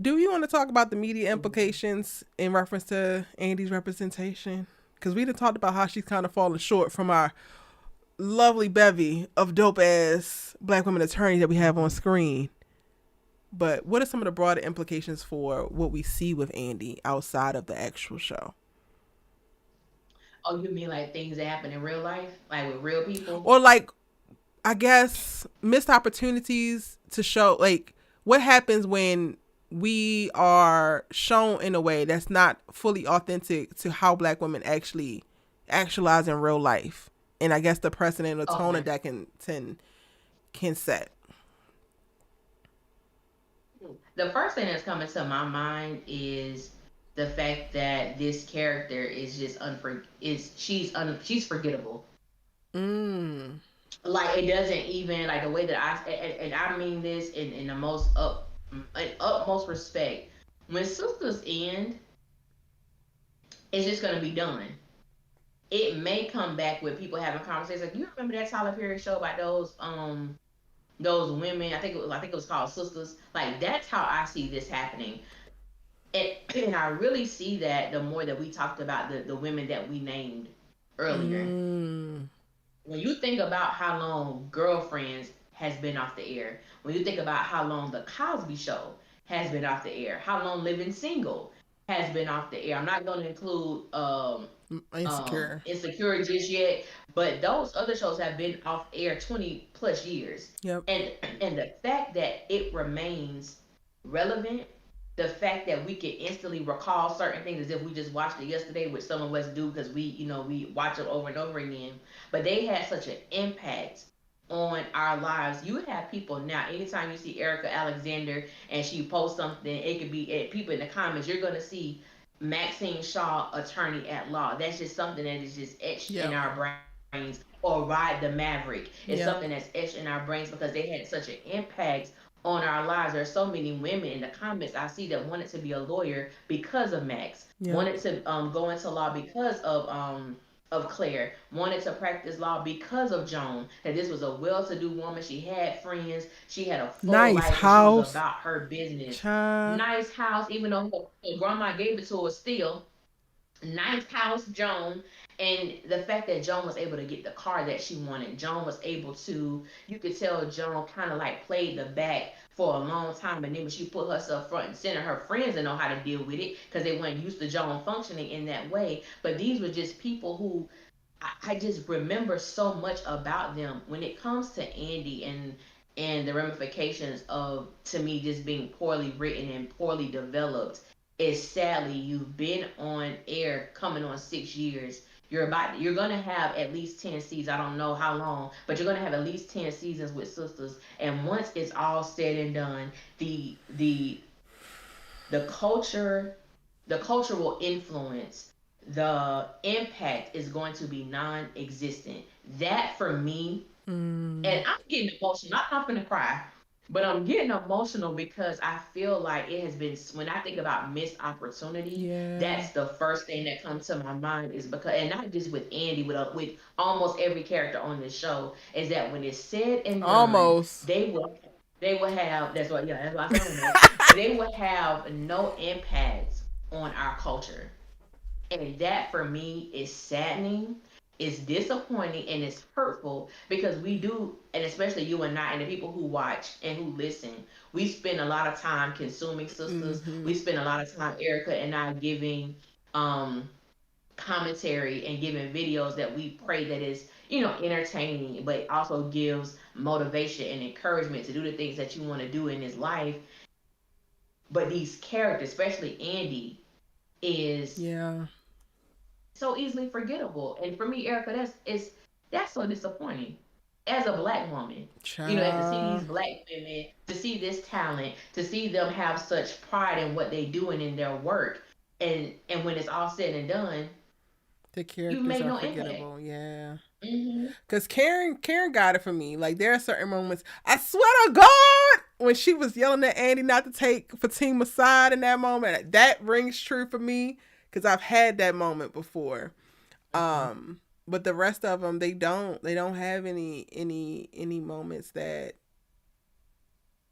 Do you want to talk about the media implications in reference to Andy's representation? Because we done talked about how she's kind of fallen short from our lovely bevy of dope ass black women attorneys that we have on screen. But what are some of the broader implications for what we see with Andy outside of the actual show? Oh, you mean like things that happen in real life, like with real people? Or like, I guess missed opportunities to show like what happens when we are shown in a way that's not fully authentic to how black women actually actualize in real life. And I guess the precedent or tone Okay. that can set. The first thing that's coming to my mind is the fact that this character is just she's forgettable. Mm. Like, it doesn't even, like, the way that and I mean this in the most in utmost respect. When Sisters end, it's just gonna be done. It may come back with people having conversations. Like, you remember that Tyler Perry show about those women? I think it was called Sisters. Like, that's how I see this happening. And I really see that the more that we talked about the women that we named earlier. Mm. When you think about how long Girlfriends has been off the air, when you think about how long The Cosby Show has been off the air, how long Living Single has been off the air. I'm not going to include Insecure. Insecure just yet, but those other shows have been off air 20 plus years. Yep. And the fact that it remains relevant, the fact that we can instantly recall certain things as if we just watched it yesterday, which some of us do because we watch it over and over again, but they had such an impact on our lives. You have people now, anytime you see Erica Alexander and she posts something, it could be people in the comments, you're going to see Maxine Shaw, attorney at law. That's just something that is just etched in Yep. our brains. Or Ride the Maverick. It's Yep. something that's etched in our brains because they had such an impact on our lives. There are so many women in the comments I see that wanted to be a lawyer because of Max, Yep. wanted to go into law because of Claire, wanted to practice law because of Joan. That this was a well-to-do woman. She had friends. She had a full Nice life, and she was house. about her business. Child. Nice house, even though her grandma gave it to her still. Nice house, Joan. And the fact that Joan was able to get the car that she wanted, Joan was able to, you could tell Joan kind of like played the back for a long time. And then when she put herself front and center, her friends didn't know how to deal with it because they weren't used to Joan functioning in that way. But these were just people who I just remember so much about them when it comes to Andy and the ramifications of, to me, just being poorly written and poorly developed. Is sadly, you've been on air coming on 6 years. You're gonna have at least 10 seasons. I don't know how long, but you're gonna have at least 10 seasons with Sisters. And once it's all said and done, the the culture the culture will influence the impact is going to be non-existent. That for me, and Mm, I'm getting emotional. I'm not gonna cry, but I'm getting emotional because I feel like it has been. When I think about missed opportunity, yeah. that's the first thing that comes to my mind. Is because, and not just with Andy, with almost every character on this show, is that when it's said and done, Almost. they will they will have. That's what. Yeah, that's what I said almost. They will have no impact on our culture, and that for me is saddening, it's disappointing, and it's hurtful because we do, and especially you and I, and the people who watch and who listen, we spend a lot of time consuming sisters. Mm-hmm. We spend a lot of time, Erica and I, giving um, commentary and giving videos that we pray that is, entertaining, but also gives motivation and encouragement to do the things that you want to do in this life. But these characters, especially Andy, is Yeah. so easily forgettable. And for me, Erica, that's so disappointing. As a black woman, as to see these Child. black women, to see this talent, to see them have such pride in what they do and in their work, and when it's all said and done, The you've characters made are no impact. forgettable. Yeah. Hmm. Cause Karen got it for me. Like there are certain moments. I swear to God, when she was yelling at Andy not to take Fatima's side in that moment, that rings true for me. Cause I've had that moment before. Hmm. But the rest of them, they don't. They don't have any moments that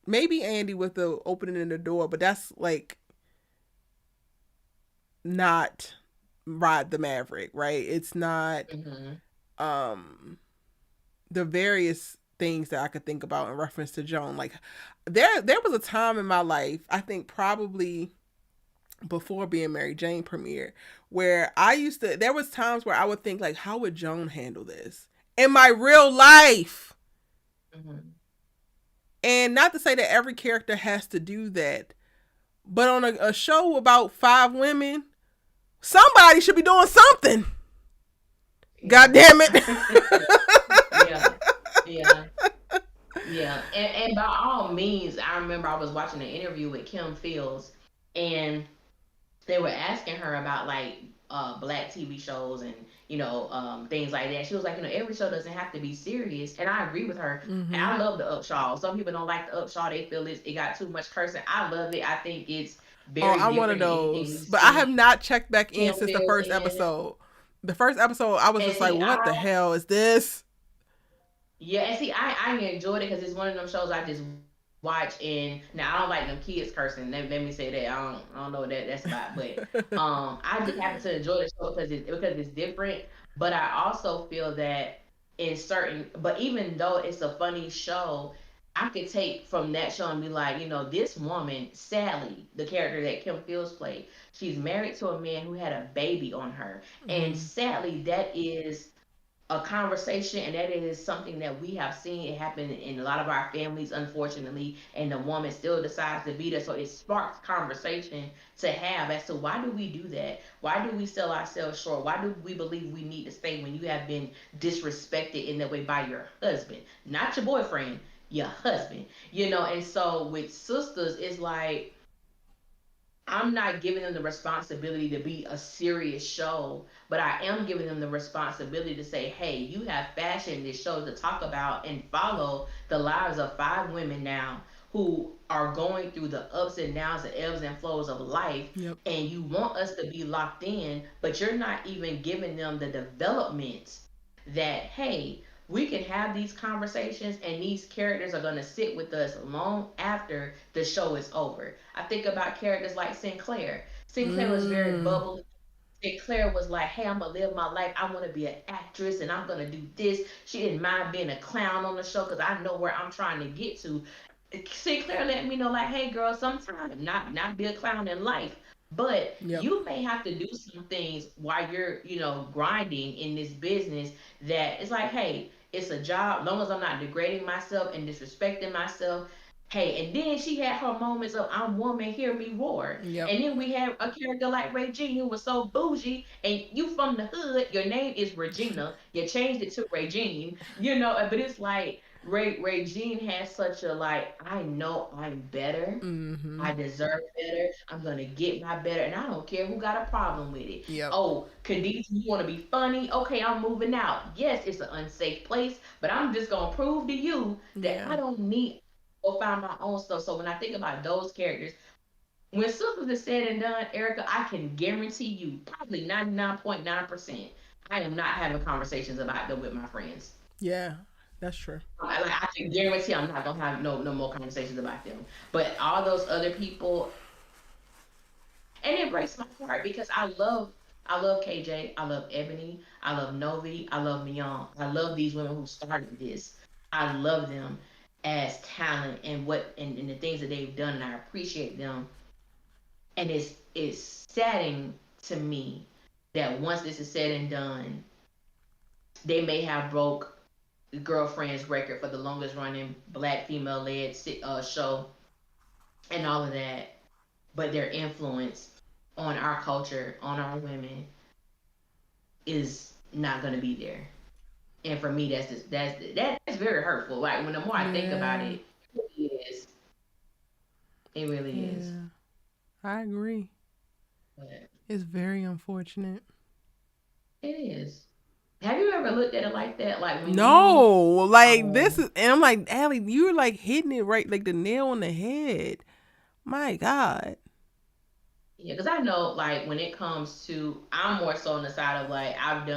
maybe Andy with the opening in the door, but that's like not Ride the Maverick, right? It's not Hmm. um the various things that I could think about in reference to Joan. Like there was a time in my life, I think probably before being Mary Jane premiered, where I used to there was times where I would think like, how would Joan handle this? In my real life. Hmm. And not to say that every character has to do that, but on a show about five women, somebody should be doing something. God Yeah. damn it. Yeah. Yeah. Yeah. And by all means, I remember I was watching an interview with Kim Fields, and they were asking her about like black TV shows and things like that. She was like, every show doesn't have to be serious, and I agree with her. And Mm-hmm. I love the Upshaw. Some people don't like the Upshaw; they feel it got too much cursing. I love it. I think it's Oh, very I'm one of different than anything those. we've But I have seen not checked back in Kim since the Fields first in. episode. The first episode, I was And just like, see, what the hell is this? yeah, and see, I enjoyed it because it's one of them shows I just watch. And now I don't like them kids cursing. Let me say that I don't know what that's about, but I just happen to enjoy the show because it's different. But I also feel that in certain, but even though it's a funny show, I could take from that show and be like, this woman, Sally, the character that Kim Fields played, she's married to a man who had a baby on her, and Mm, sadly, that is a conversation, and that is something that we have seen it happen in a lot of our families, unfortunately, and the woman still decides to be there. So it sparks conversation to have as to why do we do that? Why do we sell ourselves short? Why do we believe we need to stay when you have been disrespected in that way by your husband, not your boyfriend, your husband? And so with sisters, it's like I'm not giving them the responsibility to be a serious show, but I am giving them the responsibility to say, hey, you have fashioned this show to talk about and follow the lives of five women now who are going through the ups and downs, the ebbs and flows of life, yep. and you want us to be locked in, but you're not even giving them the development that, hey, we can have these conversations and these characters are going to sit with us long after the show is over. I think about characters like Sinclair. Sinclair was very Mm, bubbly. Sinclair was like, hey, I'm gonna live my life. I want to be an actress and I'm gonna do this. She didn't mind being a clown on the show because I know where I'm trying to get to. Sinclair let me know, like, hey, girl, sometimes not be a clown in life, but yep. you may have to do some things while you're, grinding in this business. That it's like, hey, it's a job. Long as I'm not degrading myself and disrespecting myself. Hey, and then she had her moments of I'm woman, hear me roar. Yep. And then we had a character like Regine who was so bougie, and you from the hood, your name is Regina. You changed it to Regine, but it's like Regine has such a like, I know I'm better. Mm-hmm. I deserve better. I'm gonna get my better, and I don't care who got a problem with it. Yep. Oh, Khadijah, you want to be funny? Okay, I'm moving out. Yes, it's an unsafe place, but I'm just gonna prove to you that I Yeah. don't need to go find my own stuff. So when I think about those characters, when Sisters is said and done, Erica, I can guarantee you, probably 99.9%, I am not having conversations about them with my friends. Yeah. That's true. I can guarantee I'm not gonna have no more conversations about them. But all those other people, and it breaks my heart because I love KJ, I love Ebony, I love Novi, I love Mion. I love these women who started this. I love them as talent and and the things that they've done, and I appreciate them. And it's saddening to me that once this is said and done, they may have broke the girlfriend's record for the longest running black female led show and all of that, but their influence on our culture, on our women, is not going to be there. And for me, that's very hurtful. Like when the more I think about Yeah. it, it really is. It really is. Yeah. I agree. But It's very unfortunate. it is. Have you ever looked at it like that? Like when you, No, like this um, is, and I'm like, Allie, you're like hitting it right, like the nail on the head. My God. yeah, because I know, like, when it comes to, I'm more so on the side of like, I've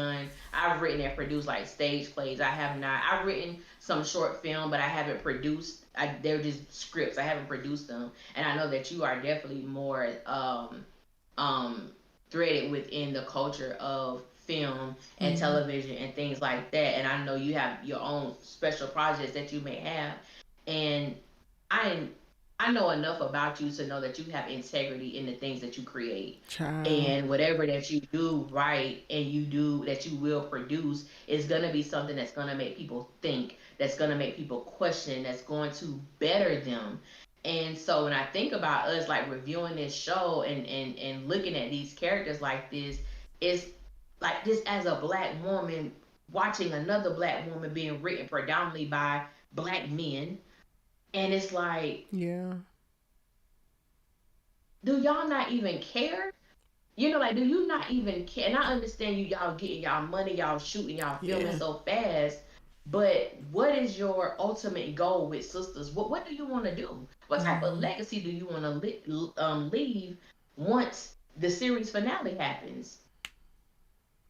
written and produced like stage plays. I have not, I've written some short film, but I haven't produced. They're just scripts. I haven't produced them, and I know that you are definitely more um threaded within the culture of film and Mm-hmm. television and things like that. And I know you have your own special projects that you may have, and I I know enough about you to know that you have integrity in the things that you create. Child. And whatever that you do right and you do that you will produce is going to be something that's going to make people think, that's going to make people question, that's going to better them. And so when I think about us like reviewing this show and looking at these characters like this, it's like this as a black woman watching another black woman being written predominantly by black men. And it's like, Yeah. do y'all not even care? You know, like, do you not even care? And I understand y'all getting y'all money, y'all shooting, y'all filming Yeah. so fast. But what is your ultimate goal with Sisters? What do you want to do? What type of Mm-hmm. legacy do you want to leave once the series finale happens?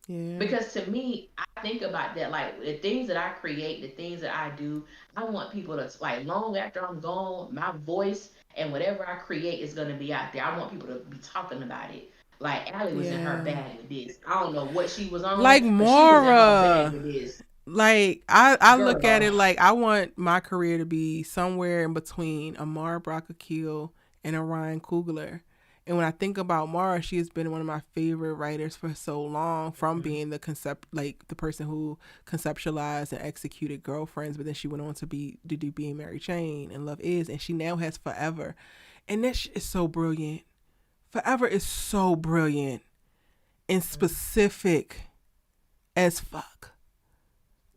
Yeah. Because to me, I think about that, like the things that I create, the things that I do, I want people to like long after I'm gone, my voice and whatever I create is gonna be out there. I want people to be talking about it. Like Allie was in her Yeah. bag with this. I don't know what she was on, Like but she was in her bag Mara. with this. Like I look at Girl. it like I want my career to be somewhere in between a Mara Brock Akil and a Ryan Coogler. And when I think about Mara, she has been one of my favorite writers for so long, from Mhm. being the concept, like the person who conceptualized and executed Girlfriends, but then she went on to be to do Being Mary Jane and Love Is, and she now has Forever, and that shit is so brilliant. Forever is so brilliant and specific as fuck.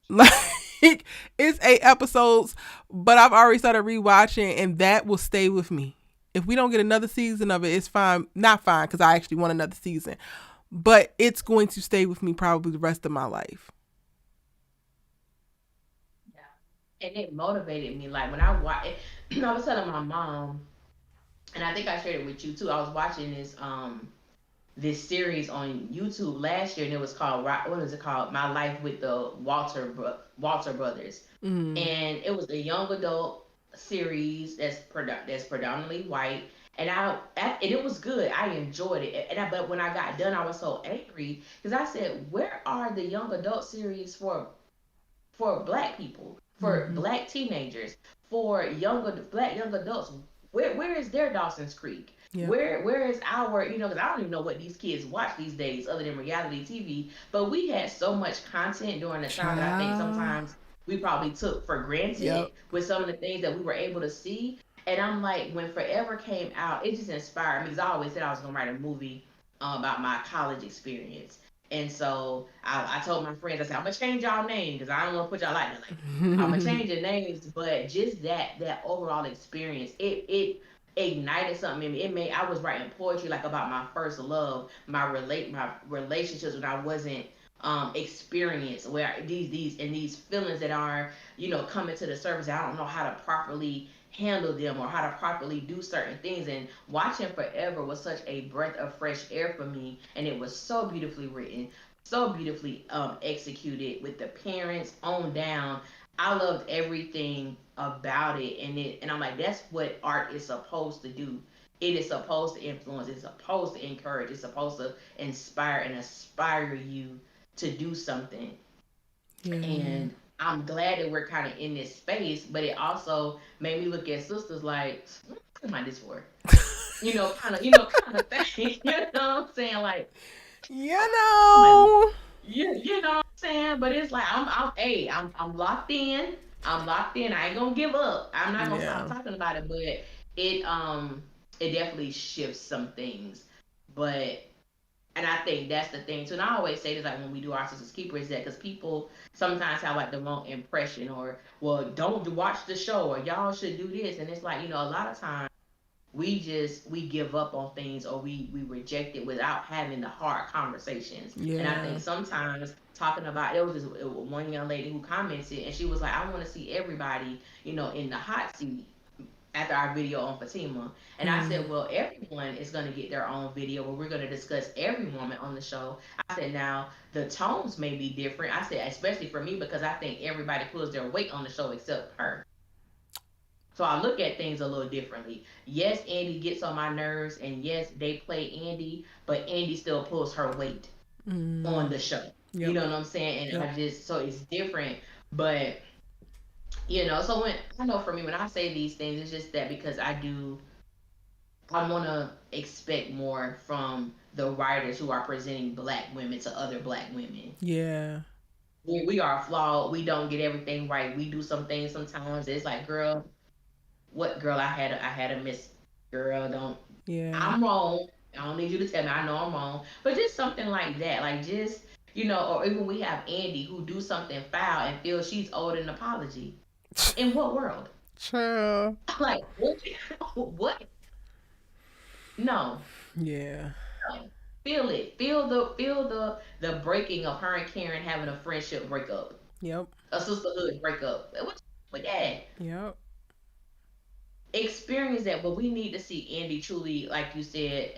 Like it's 8 episodes, but I've already started rewatching, and that will stay with me. If we don't get another season of it, it's fine. Not fine because I actually want another season, but it's going to stay with me probably the rest of my life. Yeah. And it motivated me. Like when I watch, I was telling my mom, and I think I shared it with you too. I was watching this series on YouTube last year, and it was called what was it called? My Life with the Walter Brothers, Mm, and it was a young adult series that's predominantly white, and and it was good. I enjoyed it, but when I got done, I was so angry because I said, "Where are the young adult series for black people, for mm-hmm. black teenagers, for black young adults? Where is their Dawson's Creek? Yep. Where is our, because I don't even know what these kids watch these days other than reality TV. But we had so much content during the time that I think Child. sometimes we probably took for granted Yep. with some of the things that we were able to see. And I'm like, when Forever came out, it just inspired me because I always said I was gonna write a movie about my college experience. And so I told my friends, I said, I'm gonna change y'all name because I don't want to put y'all like that. Like I'm gonna change your names, but just that overall experience, it ignited something in me. It made I was writing poetry like about my first love, my relationships when I wasn't experienced, where these feelings that are coming to the surface. I don't know how to properly handle them or how to properly do certain things. And watching Forever was such a breath of fresh air for me, and it was so beautifully written, so beautifully executed with the parents on down. I loved everything about it, and I'm like, that's what art is supposed to do. It is supposed to influence. It's supposed to encourage. It's supposed to inspire and aspire you to do something. Yeah. And I'm glad that we're kind of in this space, but it also made me look at sisters like, what am I this for? Kind of thing. You know what I'm saying? Like, You am I this? know. You know what I'm saying? But it's like hey, I'm locked in. I'm locked in. I ain't gonna give up. I'm not gonna stop Yeah. talking about it. But it um it definitely shifts some things. But and I think that's the thing too. And I always say this like when we do our sisters keeper is that because people sometimes have like the wrong impression or well don't watch the show or y'all should do this and it's like a lot of times we give up on things or we reject it without having the hard conversations. And I Yeah. think sometimes talking about there was this one young lady who commented and she was like, I want to see everybody in the hot seat after our video on Fatima. And I Mm. said, well, everyone is going to get their own video where we're going to discuss every woman on the show. I said, now the tones may be different. I said, especially for me, because I think everybody pulls their weight on the show except her. So I look at things a little differently. Yes, Andy gets on my nerves, and yes, they play Andy, but Andy still pulls her weight on Mm. the show. You Yep. know what I'm saying? And Yep. so it's different. But, so when I know for me, when I say these things, it's just that because I want to expect more from the writers who are presenting black women to other black women. Yeah. We are flawed. We don't get everything right. We do some things sometimes. It's like, girl, what girl? I had a miss. Girl, don't. Yeah. I'm wrong. I don't need you to tell me. I know I'm wrong. But just something like that, like just or even we have Andy who do something foul and feels she's owed an apology. In what world? Child. Like what? What? No. Yeah. Feel it. Feel the breaking of her and Karen having a friendship breakup, Yep. a sisterhood breakup. What's with that? Yep. Experience that, but we need to see Andy truly, like you said.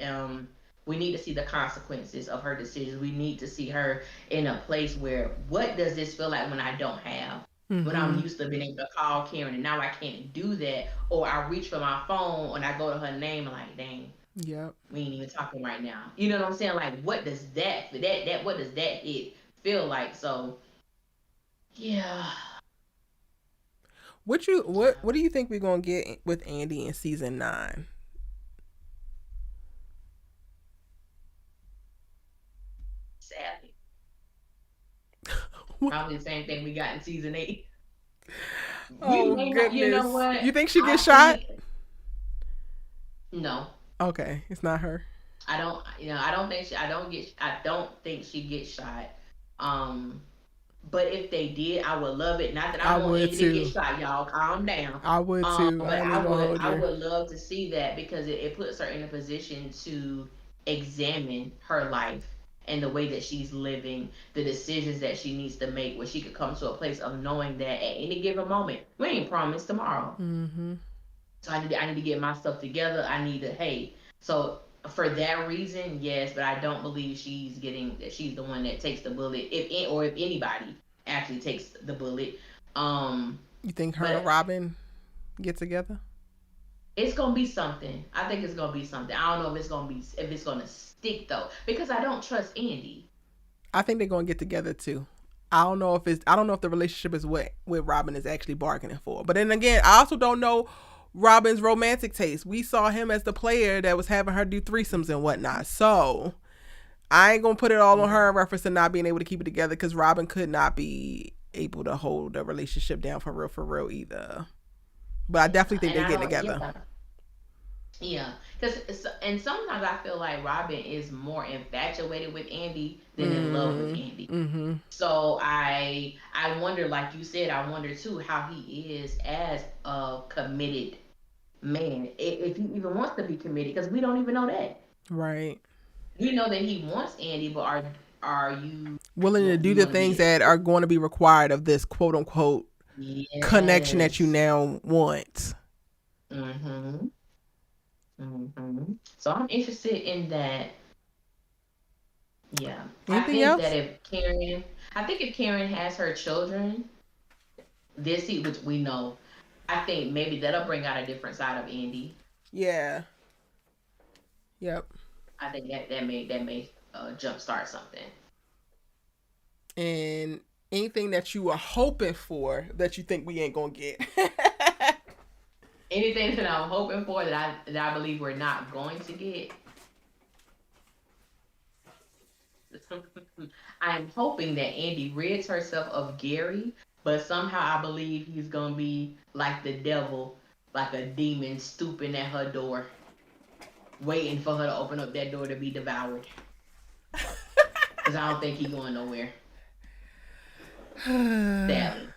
We need to see the consequences of her decisions. We need to see her in a place where what does this feel like when I don't have. When I'm Mm-hmm. used to being able to call Karen and now I can't do that, or I reach for my phone and I go to her name and like, dang, Yep. we ain't even talking right now. You know what I'm saying? Like, what does that what does that hit feel like? So, yeah, What do you think we're gonna get with Andy in season 9? sadly, probably the same thing we got in season 8. We Oh may not. You know goodness. what? You think she I gets shot? think no. Okay, it's not her. I don't. I don't think she. I don't get. I don't think she gets shot. Um, but if they did, I would love it. Not that I I want would Andy to get too. shot, y'all. Calm down. I would too. I But ain't even gonna hold I you. would love to see that because it puts her in a position to examine her life and the way that she's living, the decisions that she needs to make, where she could come to a place of knowing that at any given moment, we ain't promised tomorrow. Mm-hmm. So I need to get my stuff together. I need to hey. So for that reason, yes, but I don't believe she's the one that takes the bullet. If anybody actually takes the bullet. Um, You think her and but Robin get together? it's gonna be something. I think it's gonna be something. I don't know if it's gonna stick though, because I don't trust Andy. I think they're gonna get together too. I don't know if the relationship is what Robin is actually bargaining for. But then again, I also don't know Robin's romantic taste. We saw him as the player that was having her do threesomes and whatnot. So I ain't gonna put it all on her in reference to not being able to keep it together because Robin could not be able to hold the relationship down for real either. But I definitely think And they're I getting don't. together. Yeah, Yeah, because and sometimes I feel like Robin is more infatuated with Andy than in love with Mm, Andy. mm-hmm. So I wonder, like you said, I wonder too how he is as a committed man, if he even wants to be committed, because we don't even know that. Right. We know that he wants Andy, but are you Willing to do do you the want to things be that are going to be required of this quote unquote connection that you yes. now want. Mhm. Mhm. So I'm interested in that. Yeah. I Anything think that else? if Karen has her children this season, which we know, I think maybe that'll bring out a different side of Andy. Yeah. Yep. I think that may jumpstart something. And anything that you were hoping for that you think we ain't gonna get. Anything that I'm hoping for that I believe we're not going to get. I'm hoping that Andy rids herself of Gary, but somehow I believe he's gonna be like the devil, like a demon stooping at her door, waiting for her to open up that door to be devoured. Because I don't think he's going nowhere. Sadly,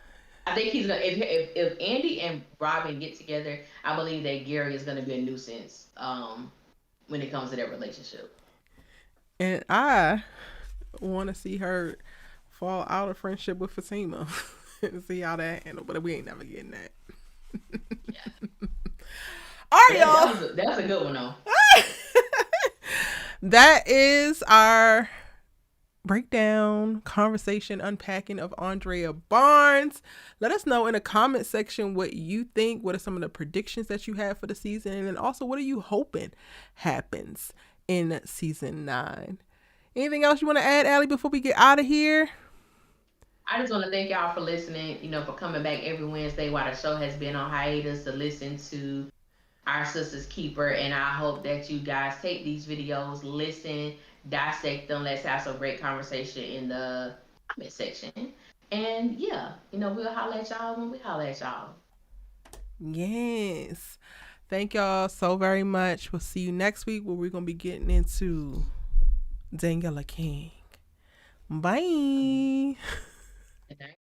I think he's gonna. If Andy and Robin get together, I believe that Gary is gonna be a nuisance. When it comes to their relationship. And I want to see her fall out of friendship with Fatima and see how that handle. But we ain't never getting that. Yeah, All but right, y'all. that's a good one though. That is our breakdown, conversation, unpacking of Andrea Barnes. Let us know in the comment section what you think. What are some of the predictions that you have for the season? And then also, what are you hoping happens in season 9? Anything else you want to add, Allie, before we get out of here? I just want to thank y'all for listening. For coming back every Wednesday while the show has been on hiatus to listen to our sister's keeper. And I hope that you guys take these videos, listen, dissect them. Let's have some great conversation in the comment section. And yeah, we'll holler at y'all when we holler at y'all. Yes. Thank y'all so very much. We'll see you next week where we're going to be getting into Daniela King. Bye. Good night.